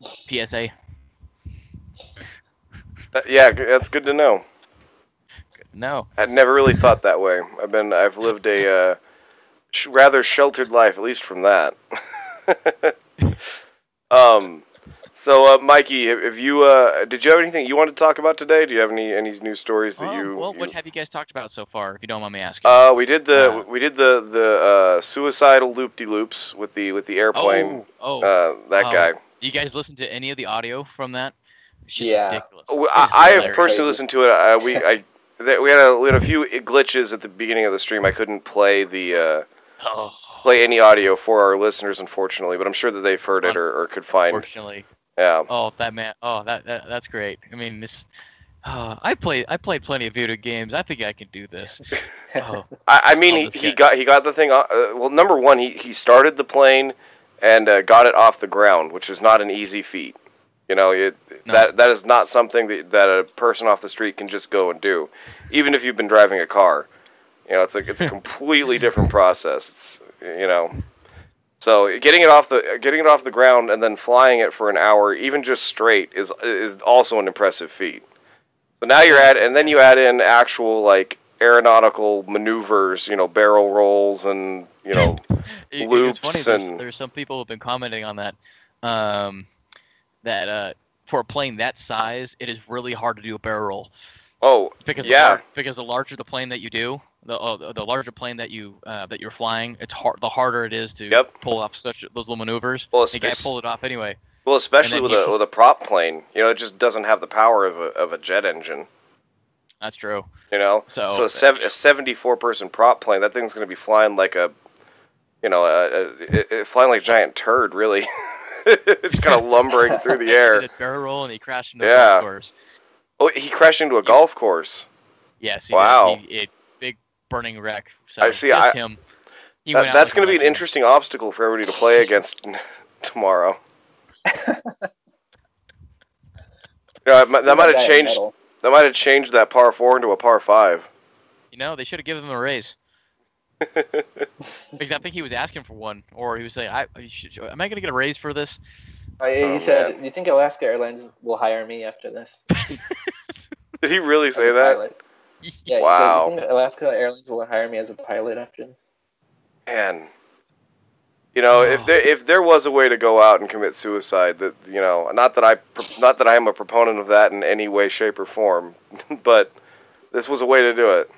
PSA. Yeah, that's good to know. No, I'd never really thought that way. I've lived a rather sheltered life, at least from that. So, Mikey, did you have anything you wanted to talk about today? Do you have any news stories that what have you guys talked about so far, if you don't mind me asking? We did the suicidal loop-de-loops with the airplane. That guy. Do you guys listen to any of the audio from that? Yeah. Ridiculous. I have personally listened to it. We had a few glitches at the beginning of the stream. I couldn't play play any audio for our listeners, unfortunately, but I'm sure that they've heard it or could find. Unfortunately. Yeah. Oh, that man. Oh, that's great. I mean, this. I played plenty of video games. I think I can do this. Oh. I mean, he got the thing. Well, number one, he started the plane and got it off the ground, which is not an easy feat. That is not something that a person off the street can just go and do, even if you've been driving a car. It's a completely different process. So getting it off the ground and then flying it for an hour, even just straight, is also an impressive feat. So now you add in actual aeronautical maneuvers, barrel rolls and loops. It's funny, there's some people who've been commenting on that. That for a plane that size, it is really hard to do a barrel roll. Oh, because the larger the plane that you do, the larger plane that you're flying, the harder it is to pull off those little maneuvers. Well, the guy pulled it off anyway. Well, especially with a prop plane, it just doesn't have the power of a jet engine. That's true. So a 74-person prop plane, that thing's going to be flying like flying like a giant turd, really. It's kind of lumbering through the air. He did a barrel roll and he crashed into a golf course. Oh, he crashed into a golf course. Yes. Wow. A big burning wreck. So I see. Him. That's going to be an interesting obstacle for everybody to play against tomorrow. That might have changed. That might have changed that par 4 into a par 5. They should have given him a raise. Because I think he was asking for one, or he was saying, "Am I going to get a raise for this?" He said, "Do you think Alaska Airlines will hire me after this?" Did he really say that? Pilot. Yeah. Wow. He said, "Do you think Alaska Airlines will hire me as a pilot after this?" Man, if there was a way to go out and commit suicide, that not that I am a proponent of that in any way, shape, or form, but this was a way to do it.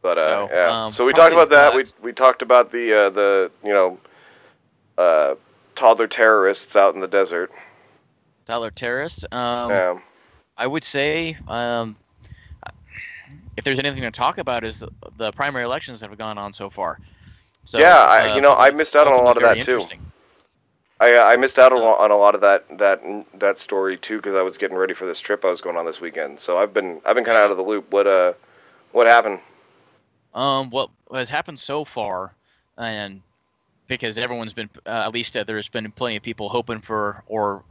But yeah. So we talked about that. We talked about the toddler terrorists out in the desert. Toddler terrorists. Yeah. I would say if there's anything to talk about is the primary elections that have gone on so far. So, yeah, I missed out on a lot of that too. I missed out on a lot of that story too because I was getting ready for this trip I was going on this weekend. So I've been kind of out of the loop. What happened? What has happened so far, and because everyone's been at least there's been plenty of people hoping for or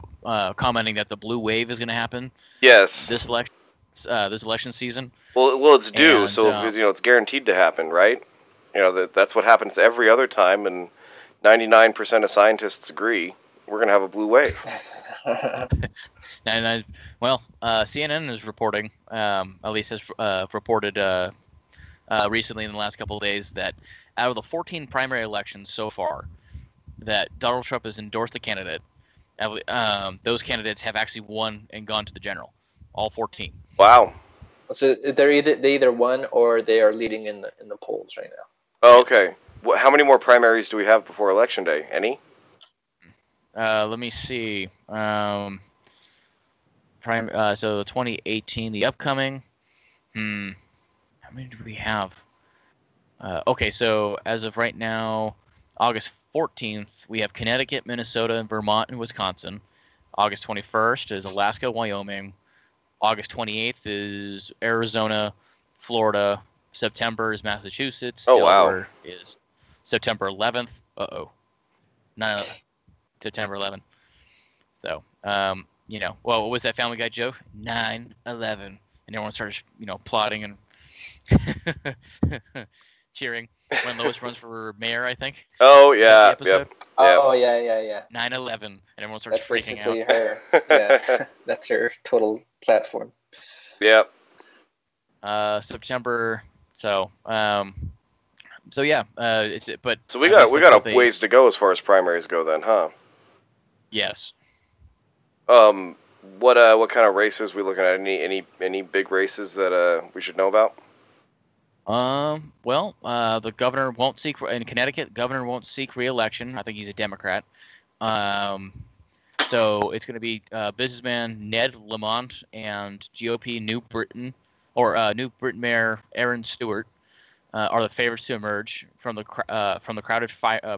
commenting that the blue wave is going to happen. Yes. This election season. Well, it's due, so it's guaranteed to happen, right? that's what happens every other time, and 99% of scientists agree we're going to have a blue wave. CNN is reporting, at least has reported recently in the last couple of days, that out of the 14 primary elections so far, that Donald Trump has endorsed a candidate. Those candidates have actually won and gone to the general, all 14. Wow. So they either won or they are leading in the polls right now. Oh, okay. How many more primaries do we have before Election Day? Any? Let me see. So 2018, the upcoming. How many do we have? Okay, so as of right now, August 14th, we have Connecticut, Minnesota, and Vermont, and Wisconsin. August 21st is Alaska, Wyoming. August 28th is Arizona, Florida. September is Massachusetts. Oh, Delaware wow. is September 11th. No, September 11th. So, what was that Family Guy joke? 9/11, and everyone started, plotting and cheering when Lois runs for mayor, I think. Oh, yeah. Yep. Oh, yeah. 9/11, and everyone starts freaking out. Her. Yeah, that's her total platform. Yep. September. So yeah. So we got a ways to go as far as primaries go, then, huh? Yes. What kind of races we looking at? Any big races that we should know about? The governor won't seek in Connecticut. Governor won't seek re-election. I think he's a Democrat. So it's going to be businessman Ned Lamont and GOP New Britain Mayor Aaron Stewart are the favorites to emerge from the crowded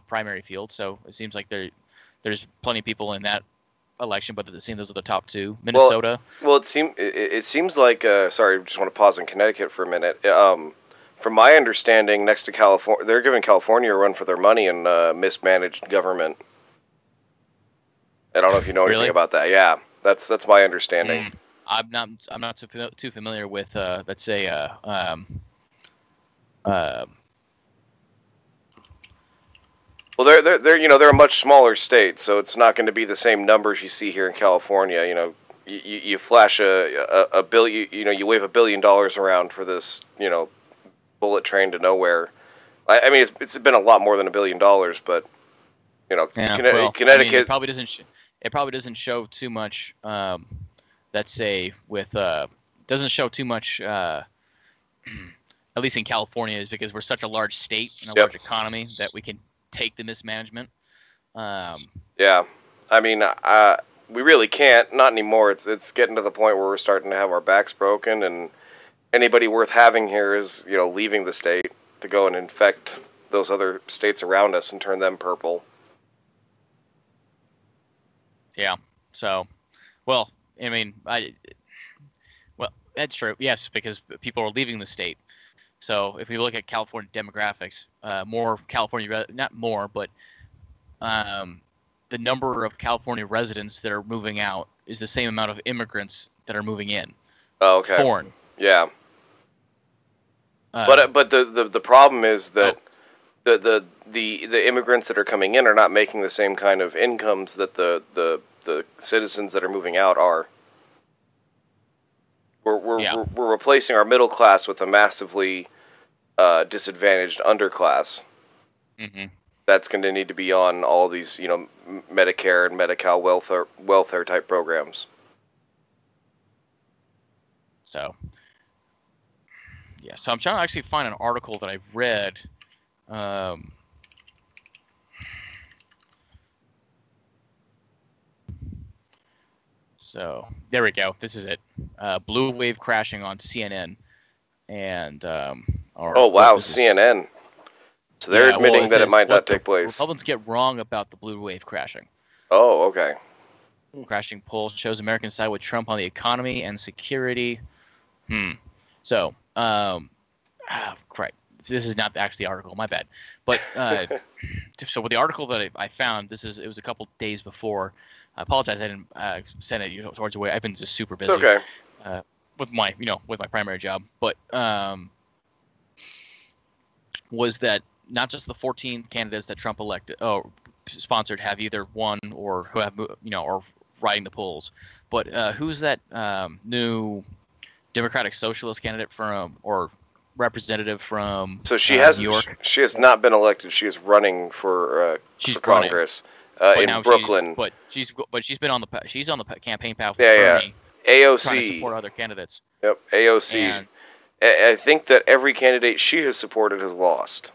primary field. So it seems like there's plenty of people in that election, but it seems those are the top two. Minnesota. Well, it seems like sorry, I just want to pause in Connecticut for a minute. From my understanding, next to California, they're giving California a run for their money in mismanaged government. I don't know if you know anything about that. Yeah, that's my understanding. I'm not too familiar with let's say Well, they're a much smaller state, so it's not going to be the same numbers you see here in California. You flash a billion, you wave $1 billion around for this, bullet train to nowhere. I mean, it's been a lot more than $1 billion, but Connecticut it probably doesn't show too much. Let's say doesn't show too much. At least in California, is because we're such a large state and a large economy that we can take the mismanagement. Yeah, I mean, we really can't. Not anymore. It's getting to the point where we're starting to have our backs broken, and anybody worth having here is leaving the state to go and infect those other states around us and turn them purple. Yeah. So, well, I mean, that's true. Yes, because people are leaving the state. So if we look at California demographics, more California, not more, but the number of California residents that are moving out is the same amount of immigrants that are moving in. Oh, okay. Foreign. Yeah. But the problem is that the immigrants that are coming in are not making the same kind of incomes that the citizens that are moving out are. We're replacing our middle class with a massively disadvantaged underclass. Mm-hmm. That's going to need to be on all these, Medicare and Medi-Cal welfare type programs. So, yeah. So I'm trying to actually find an article that I read. So there we go. This is it. Blue wave crashing on CNN, and oh wow, CNN. So they're admitting that it might not take place. Republicans get wrong about the blue wave crashing. Oh, okay. Crashing poll shows Americans side with Trump on the economy and security. So, correct. This is not actually the article. My bad. But so with the article that I found, it was a couple days before. I apologize. I didn't send it towards the way. I've been just super busy. Okay. With my primary job, but was that not just the 14 candidates that Trump sponsored have either won or who have are riding the polls, but who's that new Democratic Socialist candidate from or representative from New York? She has not been elected. She is running for Congress in Brooklyn. She's been on the campaign path with Bernie. AOC. Trying to support other candidates. Yep, AOC. And I think that every candidate she has supported has lost.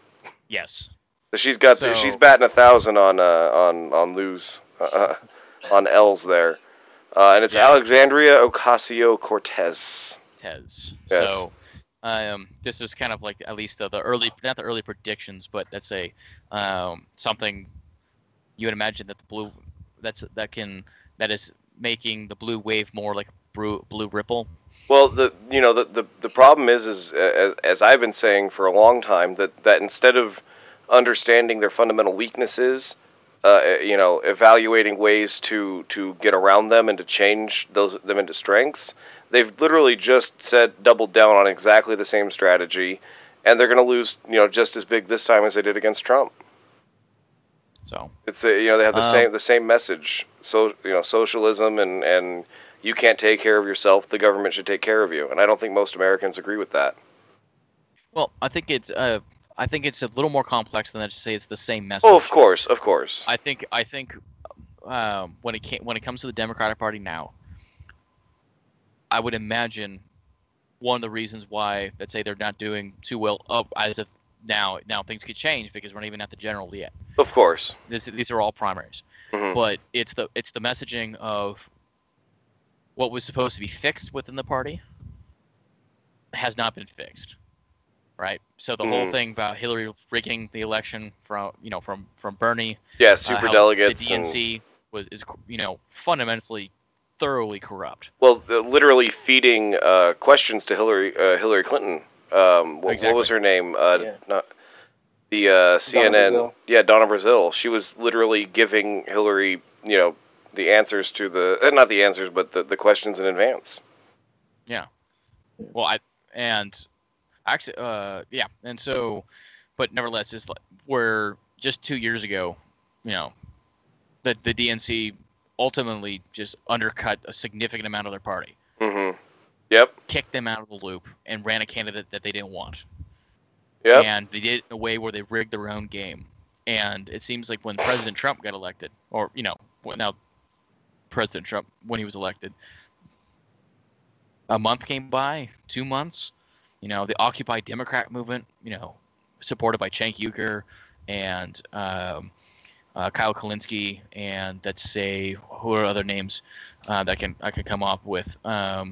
Yes. So she's batting 1,000 on lose on L's there, and it's Alexandria Ocasio-Cortez. Yes. So, this is kind of like at least not the early predictions, but let's say something you would imagine that that is making the blue wave more like blue ripple. Well, the problem is as I've been saying for a long time that instead of understanding their fundamental weaknesses, evaluating ways to get around them and to change them into strengths, they've literally just doubled down on exactly the same strategy, and they're going to lose just as big this time as they did against Trump. So it's they have the same message. So socialism and you can't take care of yourself, the government should take care of you. And I don't think most Americans agree with that. Well, I think it's a little more complex than that to say it's the same message. Oh, of course. I think when it comes to the Democratic Party now, I would imagine one of the reasons why, let's say, they're not doing too well as of now things could change because we're not even at the general yet. Of course. These are all primaries. Mm-hmm. But it's the messaging of what was supposed to be fixed within the party has not been fixed, right? So the whole thing about Hillary rigging the election from Bernie, super delegates, the DNC is fundamentally thoroughly corrupt. Well, literally feeding questions to Hillary Clinton. What was her name? Not the CNN. Donna Brazile. She was literally giving Hillary, the answers to not the answers, but the questions in advance. Yeah. Well, and so, but nevertheless, it's like where just 2 years ago, the DNC ultimately just undercut a significant amount of their party. Mm-hmm. Yep. Kicked them out of the loop and ran a candidate that they didn't want. Yep. And they did it in a way where they rigged their own game. And it seems like when President Trump got elected, or now President Trump when he was elected, a month came by, 2 months. The Occupy Democrat movement, supported by Cenk Uygur and Kyle Kalinske, and let's say who are other names that I could come up with. A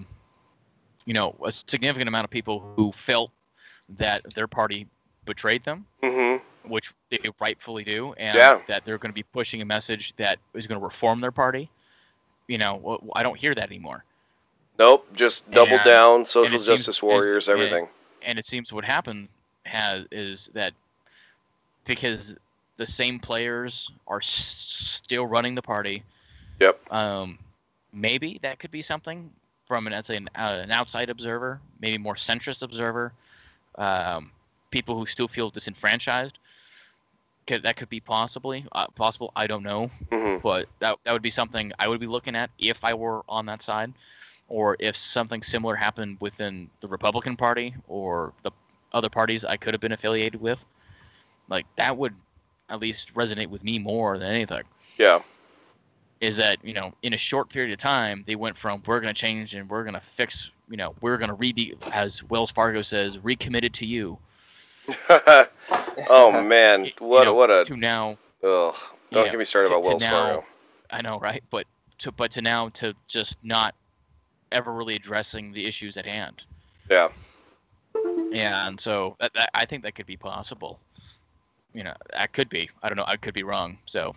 significant amount of people who felt that their party betrayed them, which they rightfully do, and that they're going to be pushing a message that is going to reform their party. I don't hear that anymore. Nope, just double down, social justice warriors, everything. And it seems what happened is that because the same players are still running the party. Yep. Maybe that could be something from an outside observer, maybe more centrist observer, people who still feel disenfranchised. That could be possible. I don't know, but that would be something I would be looking at if I were on that side, or if something similar happened within the Republican Party or the other parties I could have been affiliated with. Like that would at least resonate with me more than anything. Yeah. Is that, in a short period of time, they went from we're going to change and we're going to fix, we're going to as Wells Fargo says, recommitted to you. Oh, man. To now. Ugh. Don't get me started about Wells Fargo. I know, right? But to now to just not ever really addressing the issues at hand. Yeah. Yeah, and so I think that could be possible. That could be. I don't know. I could be wrong. So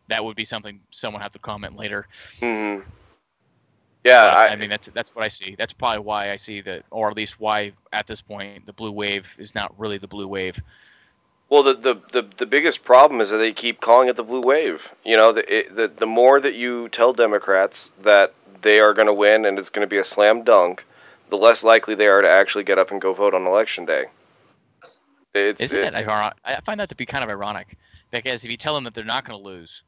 that would be something someone have to comment later. Mm-hmm. Yeah, I mean that's what I see. That's probably why I see that, or at least why at this point the blue wave is not really the blue wave. Well, the biggest problem is that they keep calling it the blue wave. The more that you tell Democrats that they are going to win and it's going to be a slam dunk, the less likely they are to actually get up and go vote on Election Day. Isn't it ironic? I find that to be kind of ironic, because if you tell them that they're not going to lose,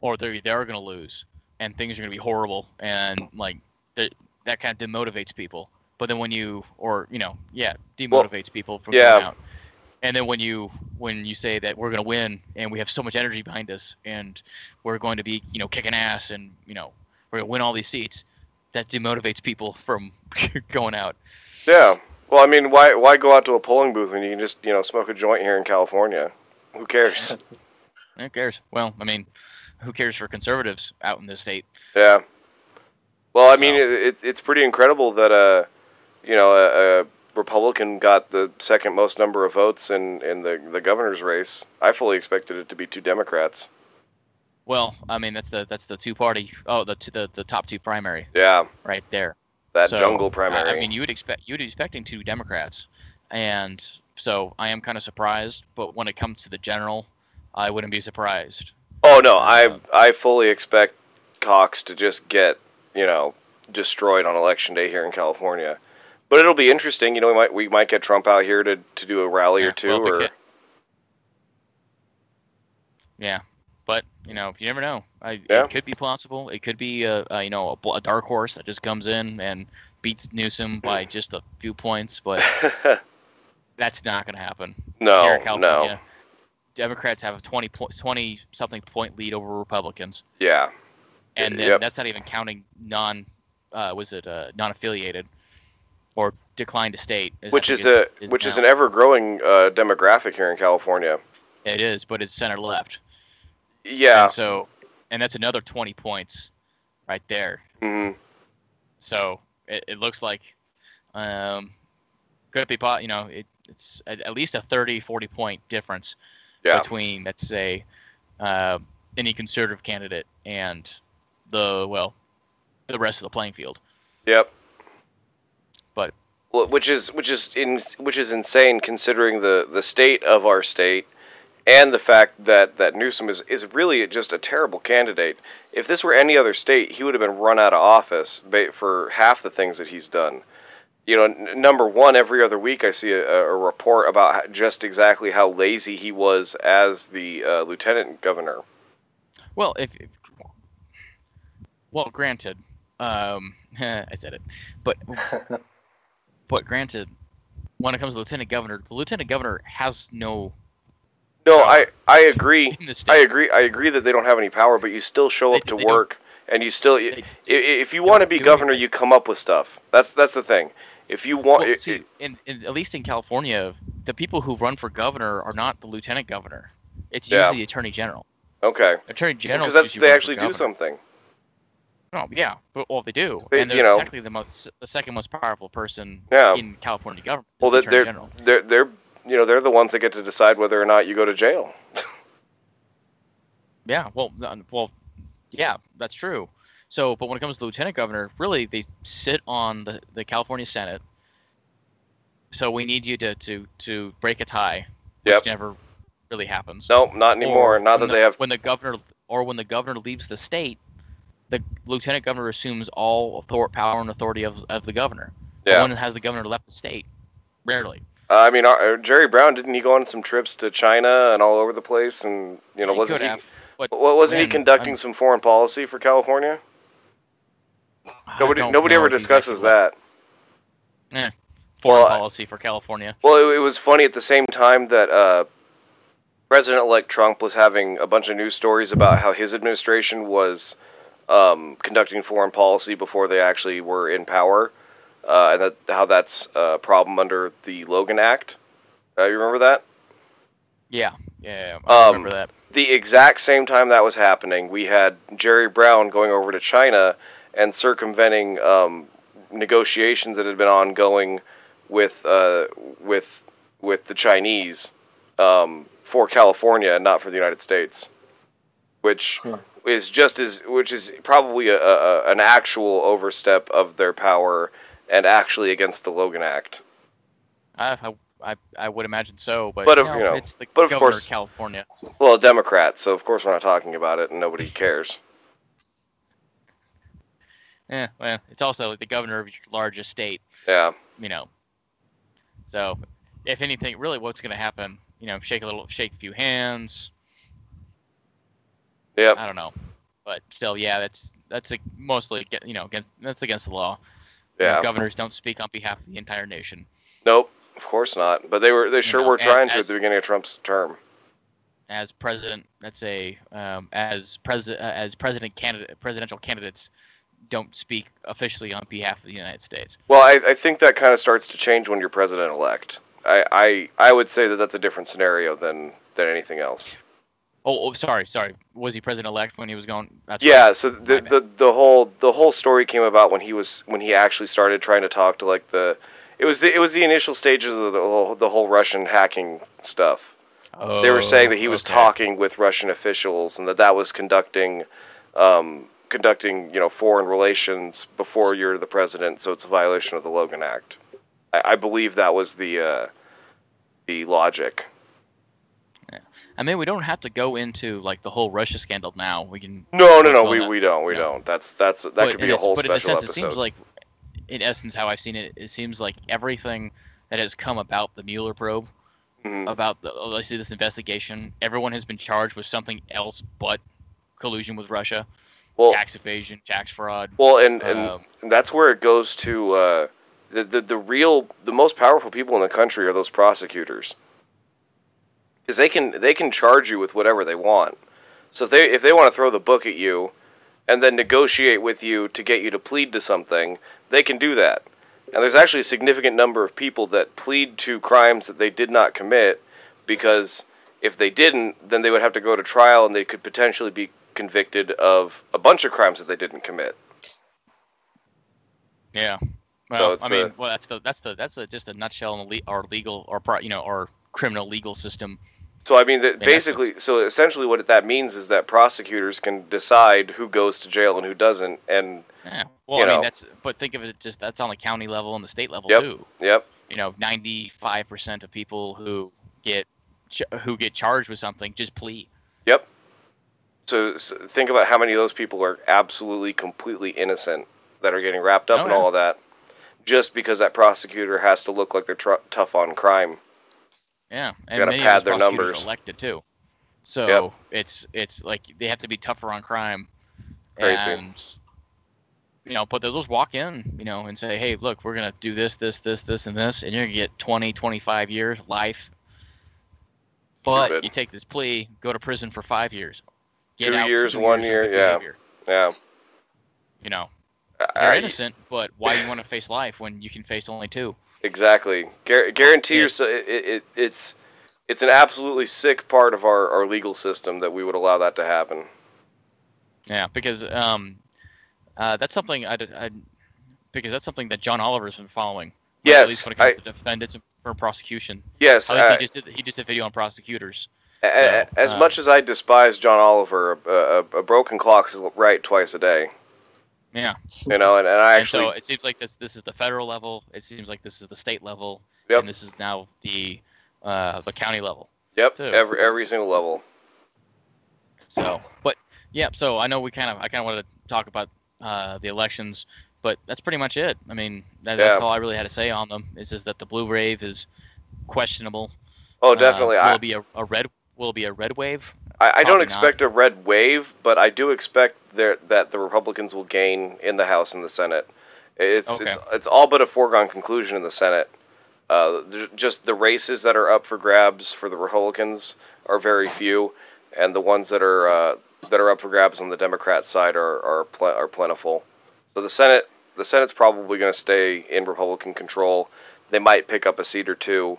or they're going to lose, and things are going to be horrible, and like that kind of demotivates people. But then when you, or demotivates people from going out. And then when you say that we're going to win and we have so much energy behind us and we're going to be kicking ass and we're going to win all these seats, that demotivates people from going out. Yeah. Well, I mean, why go out to a polling booth when you can just smoke a joint here in California? Who cares? Who cares? Well, I mean, who cares for conservatives out in this state? Yeah. Well, I mean, it's pretty incredible that a Republican got the second most number of votes in the governor's race. I fully expected it to be two Democrats. Well, I mean, that's the two-party. Oh, the top two primary. Yeah. Right there. That jungle primary. I mean, you'd be expecting two Democrats, and so I am kind of surprised. But when it comes to the general, I wouldn't be surprised. Oh no, I fully expect Cox to just get destroyed on election day here in California. But it'll be interesting. We might get Trump out here to do a rally or two. Yeah, but you never know. It could be possible. It could be a dark horse that just comes in and beats Newsom by just a few points. But that's not going to happen. No, here in California, no. Democrats have a 20-something point lead over Republicans. Yeah, and then that's not even counting non-affiliated. Or declined to state, which is an ever-growing demographic here in California. It is, but it's center left. Yeah. And that's another 20 points, right there. Mm-hmm. So it looks like, could be it's at least a 30-40 point difference between, let's say, any conservative candidate and the rest of the playing field. Yep. But which is insane considering the state of our state and the fact that Newsom is really just a terrible candidate. If this were any other state, he would have been run out of office for half the things that he's done. Number one, every other week I see a report about just exactly how lazy he was as the lieutenant governor. Well, granted, I said it, but. But granted, when it comes to the lieutenant governor has no. No, I agree. I agree that they don't have any power, but you still show up to work, and you still. If you want to be governor, you come up with stuff. That's the thing. If you want, at least in California, the people who run for governor are not the lieutenant governor. It's usually the attorney general. Okay. Attorney general. Because they actually do something. Oh yeah, well they do, and they're technically the second most powerful person in California government. Well, they're the ones that get to decide whether or not you go to jail. Yeah, yeah, that's true. So, but when it comes to the lieutenant governor, really they sit on the California Senate. So we need you to break a tie, which never really happens. No, not anymore. Not that they have. When the governor leaves the state, the lieutenant governor assumes all power and authority of the governor. Yeah. When has the governor left the state? Rarely. I mean, Jerry Brown, didn't he go on some trips to China and all over the place? And wasn't he conducting some foreign policy for California? Nobody ever discusses that. Foreign policy for California. Well, it was funny at the same time that President-elect Trump was having a bunch of news stories about how his administration was conducting foreign policy before they actually were in power, and how that's a problem under the Logan Act. You remember that? Yeah, I remember that. The exact same time that was happening, we had Jerry Brown going over to China and circumventing negotiations that had been ongoing with the Chinese for California and not for the United States, which is probably an actual overstep of their power and actually against the Logan Act. I would imagine so, but it's the but of governor course, of California. Well, a Democrat, so of course we're not talking about it, and nobody cares. Yeah, well, it's also the governor of your largest state. Yeah. So if anything, really, what's going to happen? Shake a few hands. Yeah. I don't know, but still, yeah, that's mostly that's against the law. Yeah. Governors don't speak on behalf of the entire nation. Nope, of course not. But they sure were trying to at the beginning of Trump's term. As president, let's say, as presidential candidates don't speak officially on behalf of the United States. Well, I think that kind of starts to change when you're president-elect. I would say that that's a different scenario than anything else. Oh, sorry. Was he president-elect when he was going? Yeah. So the whole story came about when he actually started trying to talk to it was the initial stages of the whole Russian hacking stuff. Oh, they were saying that he was talking with Russian officials and that was conducting foreign relations before you're the president, so it's a violation of the Logan Act. I believe that was the logic. Yeah. I mean, we don't have to go into the whole Russia scandal now. We can. No, we don't. That could be a whole special episode. It seems like, in essence, how I've seen it, it seems like everything that has come about the Mueller probe, about this investigation, everyone has been charged with something else but collusion with Russia, tax evasion, tax fraud. Well, and that's where it goes to the most powerful people in the country are those prosecutors. Because they can charge you with whatever they want. So if they want to throw the book at you, and then negotiate with you to get you to plead to something, they can do that. And there's actually a significant number of people that plead to crimes that they did not commit, because if they didn't, then they would have to go to trial, and they could potentially be convicted of a bunch of crimes that they didn't commit. Yeah. Well, that's just a nutshell in our legal our criminal legal system. So I mean, essentially, what that means is that prosecutors can decide who goes to jail and who doesn't, and but think of it that's on the county level and the state level too. Yep. 95% of people who get charged with something just plea. Yep. So think about how many of those people are absolutely, completely innocent that are getting wrapped up in all of that, just because that prosecutor has to look like they're tough on crime. Yeah, and many pad their numbers. Elected too, so it's like they have to be tougher on crime. Crazy. And but they'll just walk in, and say, hey, look, we're gonna do this, and this, and you're gonna get 20, 25 years, life. But you take this plea, go to prison for 5 years. 2 years, 1 year, yeah. You're innocent, but why do you want to face life when you can face only 2? Exactly. Guarantee yourself. It's an absolutely sick part of our legal system that we would allow that to happen. Yeah, because that's something because that's something that John Oliver's been following. Yes, at least when it comes to defendants for prosecution. Yes, he just did a video on prosecutors. As much as I despise John Oliver, a broken clock's right twice a day. Yeah. And I actually. And so it seems like this is the federal level. It seems like this is the state level. Yep. And this is now the county level. Yep. Too. Every single level. So, but yeah. So I know I kind of wanted to talk about the elections, but that's pretty much it. I mean, that's all I really had to say on them. Is just that the blue wave is questionable. Oh, definitely. Will it be a red wave? I don't expect a red wave, but I do expect that the Republicans will gain in the House and the Senate. It's all but a foregone conclusion in the Senate. Just the races that are up for grabs for the Republicans are very few, and the ones that are up for grabs on the Democrat side are plentiful. So the Senate's probably going to stay in Republican control. They might pick up a seat or two.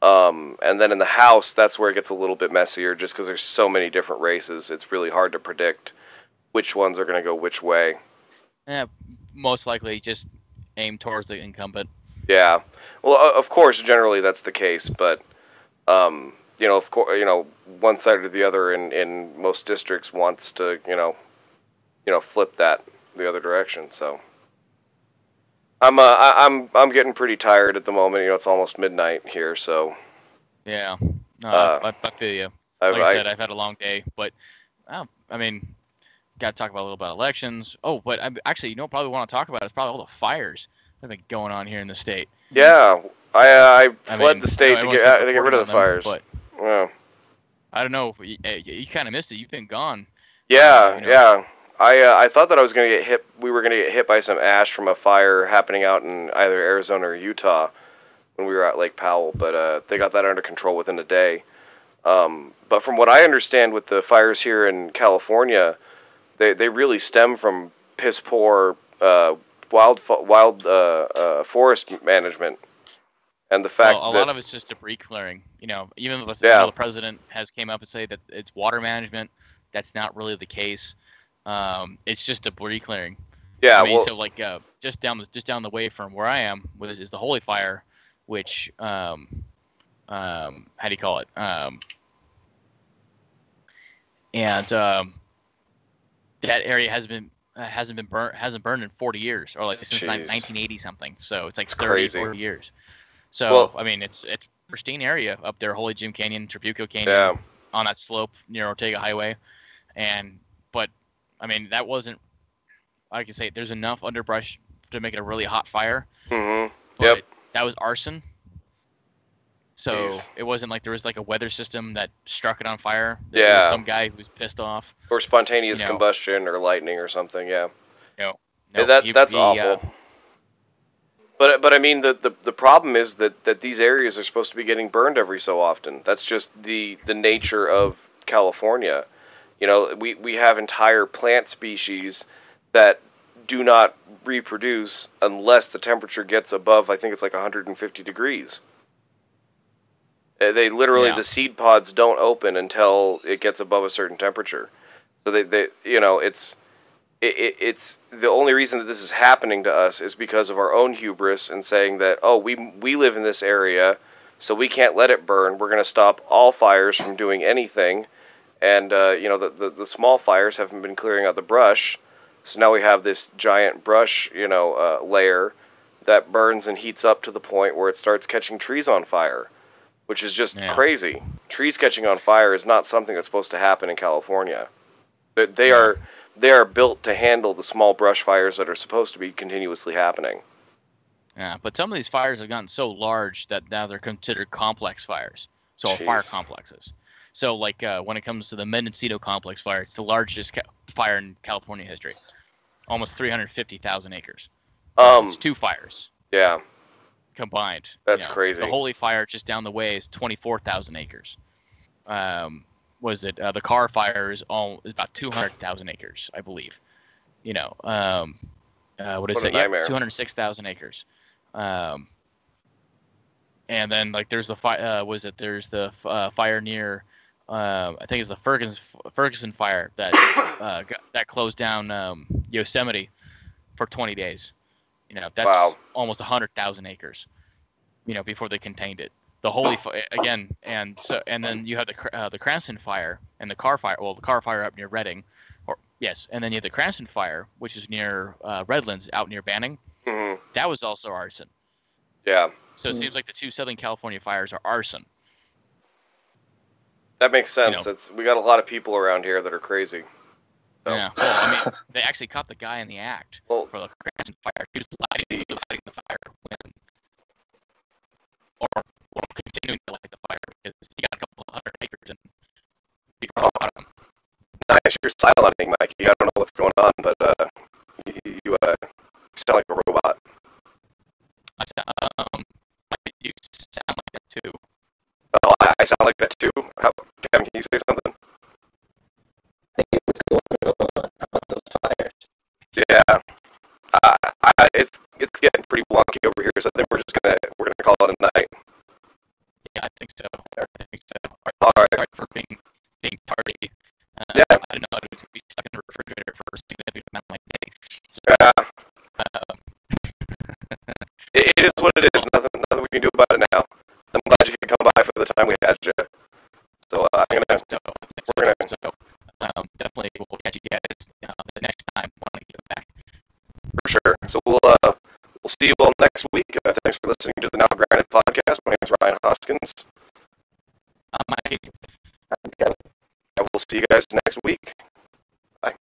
And then in the House, that's where it gets a little bit messier, just because there's so many different races. It's really hard to predict which ones are going to go which way. Yeah, most likely just aim towards the incumbent. Yeah, well, of course, generally that's the case, but of course, one side or the other in most districts wants to, flip that the other direction. So. I'm getting pretty tired at the moment. It's almost midnight here, so. Yeah, I feel you. Like I said, I've had a long day, but I mean, got to talk about a little about elections. Oh, but actually, probably want to talk about is probably all the fires that have been going on here in the state. Yeah. I fled the state to get rid of the fires. But I don't know. You kind of missed it. You've been gone. Yeah, yeah. I thought that I was going to get hit. We were going to get hit by some ash from a fire happening out in either Arizona or Utah when we were at Lake Powell, but they got that under control within a day. But from what I understand with the fires here in California, they really stem from piss poor wild forest management, and the fact that a lot of it's just debris clearing. Even though the president has came up and say that it's water management, that's not really the case. It's just debris clearing. Yeah, so like just down the way from where I am is the Holy Fire, which how do you call it? That area hasn't burned in 40 years, or like since 1980 something. So it's like 40 years. So I mean, it's pristine area up there, Holy Jim Canyon, Trabuco Canyon, on that slope near Ortega Highway, but I mean that wasn't. Like I say, there's enough underbrush to make it a really hot fire. Mm-hmm. But that was arson. So it wasn't like there was like a weather system that struck it on fire. There was some guy who was pissed off. Or spontaneous combustion or lightning or something, No, that's awful. But I mean the problem is that these areas are supposed to be getting burned every so often. That's just the nature of California. We have entire plant species that do not reproduce unless the temperature gets above, I think it's like 150 degrees. They literally, the seed pods don't open until it gets above a certain temperature. So it's the only reason that this is happening to us is because of our own hubris and saying that, we live in this area, so we can't let it burn. We're going to stop all fires from doing anything. And, the small fires haven't been clearing out the brush. So now we have this giant brush, layer that burns and heats up to the point where it starts catching trees on fire, which is just crazy. Trees catching on fire is not something that's supposed to happen in California. They are built to handle the small brush fires that are supposed to be continuously happening. Yeah, but some of these fires have gotten so large that now they're considered complex fires. So fire complexes. So, like, when it comes to the Mendocino Complex fire, it's the largest fire in California history. Almost 350,000 acres. It's 2 fires. Yeah. Combined. That's crazy. The Holy Fire just down the way is 24,000 acres. The Carr Fire is about 200,000 acres, I believe. What is it? Yeah, 206,000 acres. And then, like, there's the fire. There's the fire near. I think it's the Ferguson fire that closed down Yosemite for 20 days. That's almost 100,000 acres. Before they contained it. The Holy again, and then you have the Cranston fire and the Carr Fire. Well, the Carr Fire up near Redding, and then you have the Cranston fire, which is near Redlands, out near Banning. Mm-hmm. That was also arson. Yeah. So it seems like the 2 Southern California fires are arson. That makes sense. We got a lot of people around here that are crazy. So. Yeah. Well, I mean, they actually caught the guy in the act for the Cranston fire. He was lighting the fire or continuing to light the fire because he got a couple of 100 acres and people caught him. Nice, you're silencing, Mikey. I don't know what's going on, but you sound like a robot. You sound like that too. Oh, I sound like that too? Kevin, can you say something? I think what's going on about those fires. Yeah. It's getting pretty wonky over here, so I think we're gonna call it a night. Yeah, I think so. All right. Sorry for being tardy. Yeah. I didn't know it would be stuck in the refrigerator for a significant amount of my day. It is what it is. Nothing we can do about it now. I'm glad you could come by for the time we had you. So definitely we'll catch you guys the next time when I get back. For sure. So we'll see you all next week. Thanks for listening to the Now Granted podcast. My name is Ryan Hoskins. I'm Mikey. And we'll see you guys next week. Bye.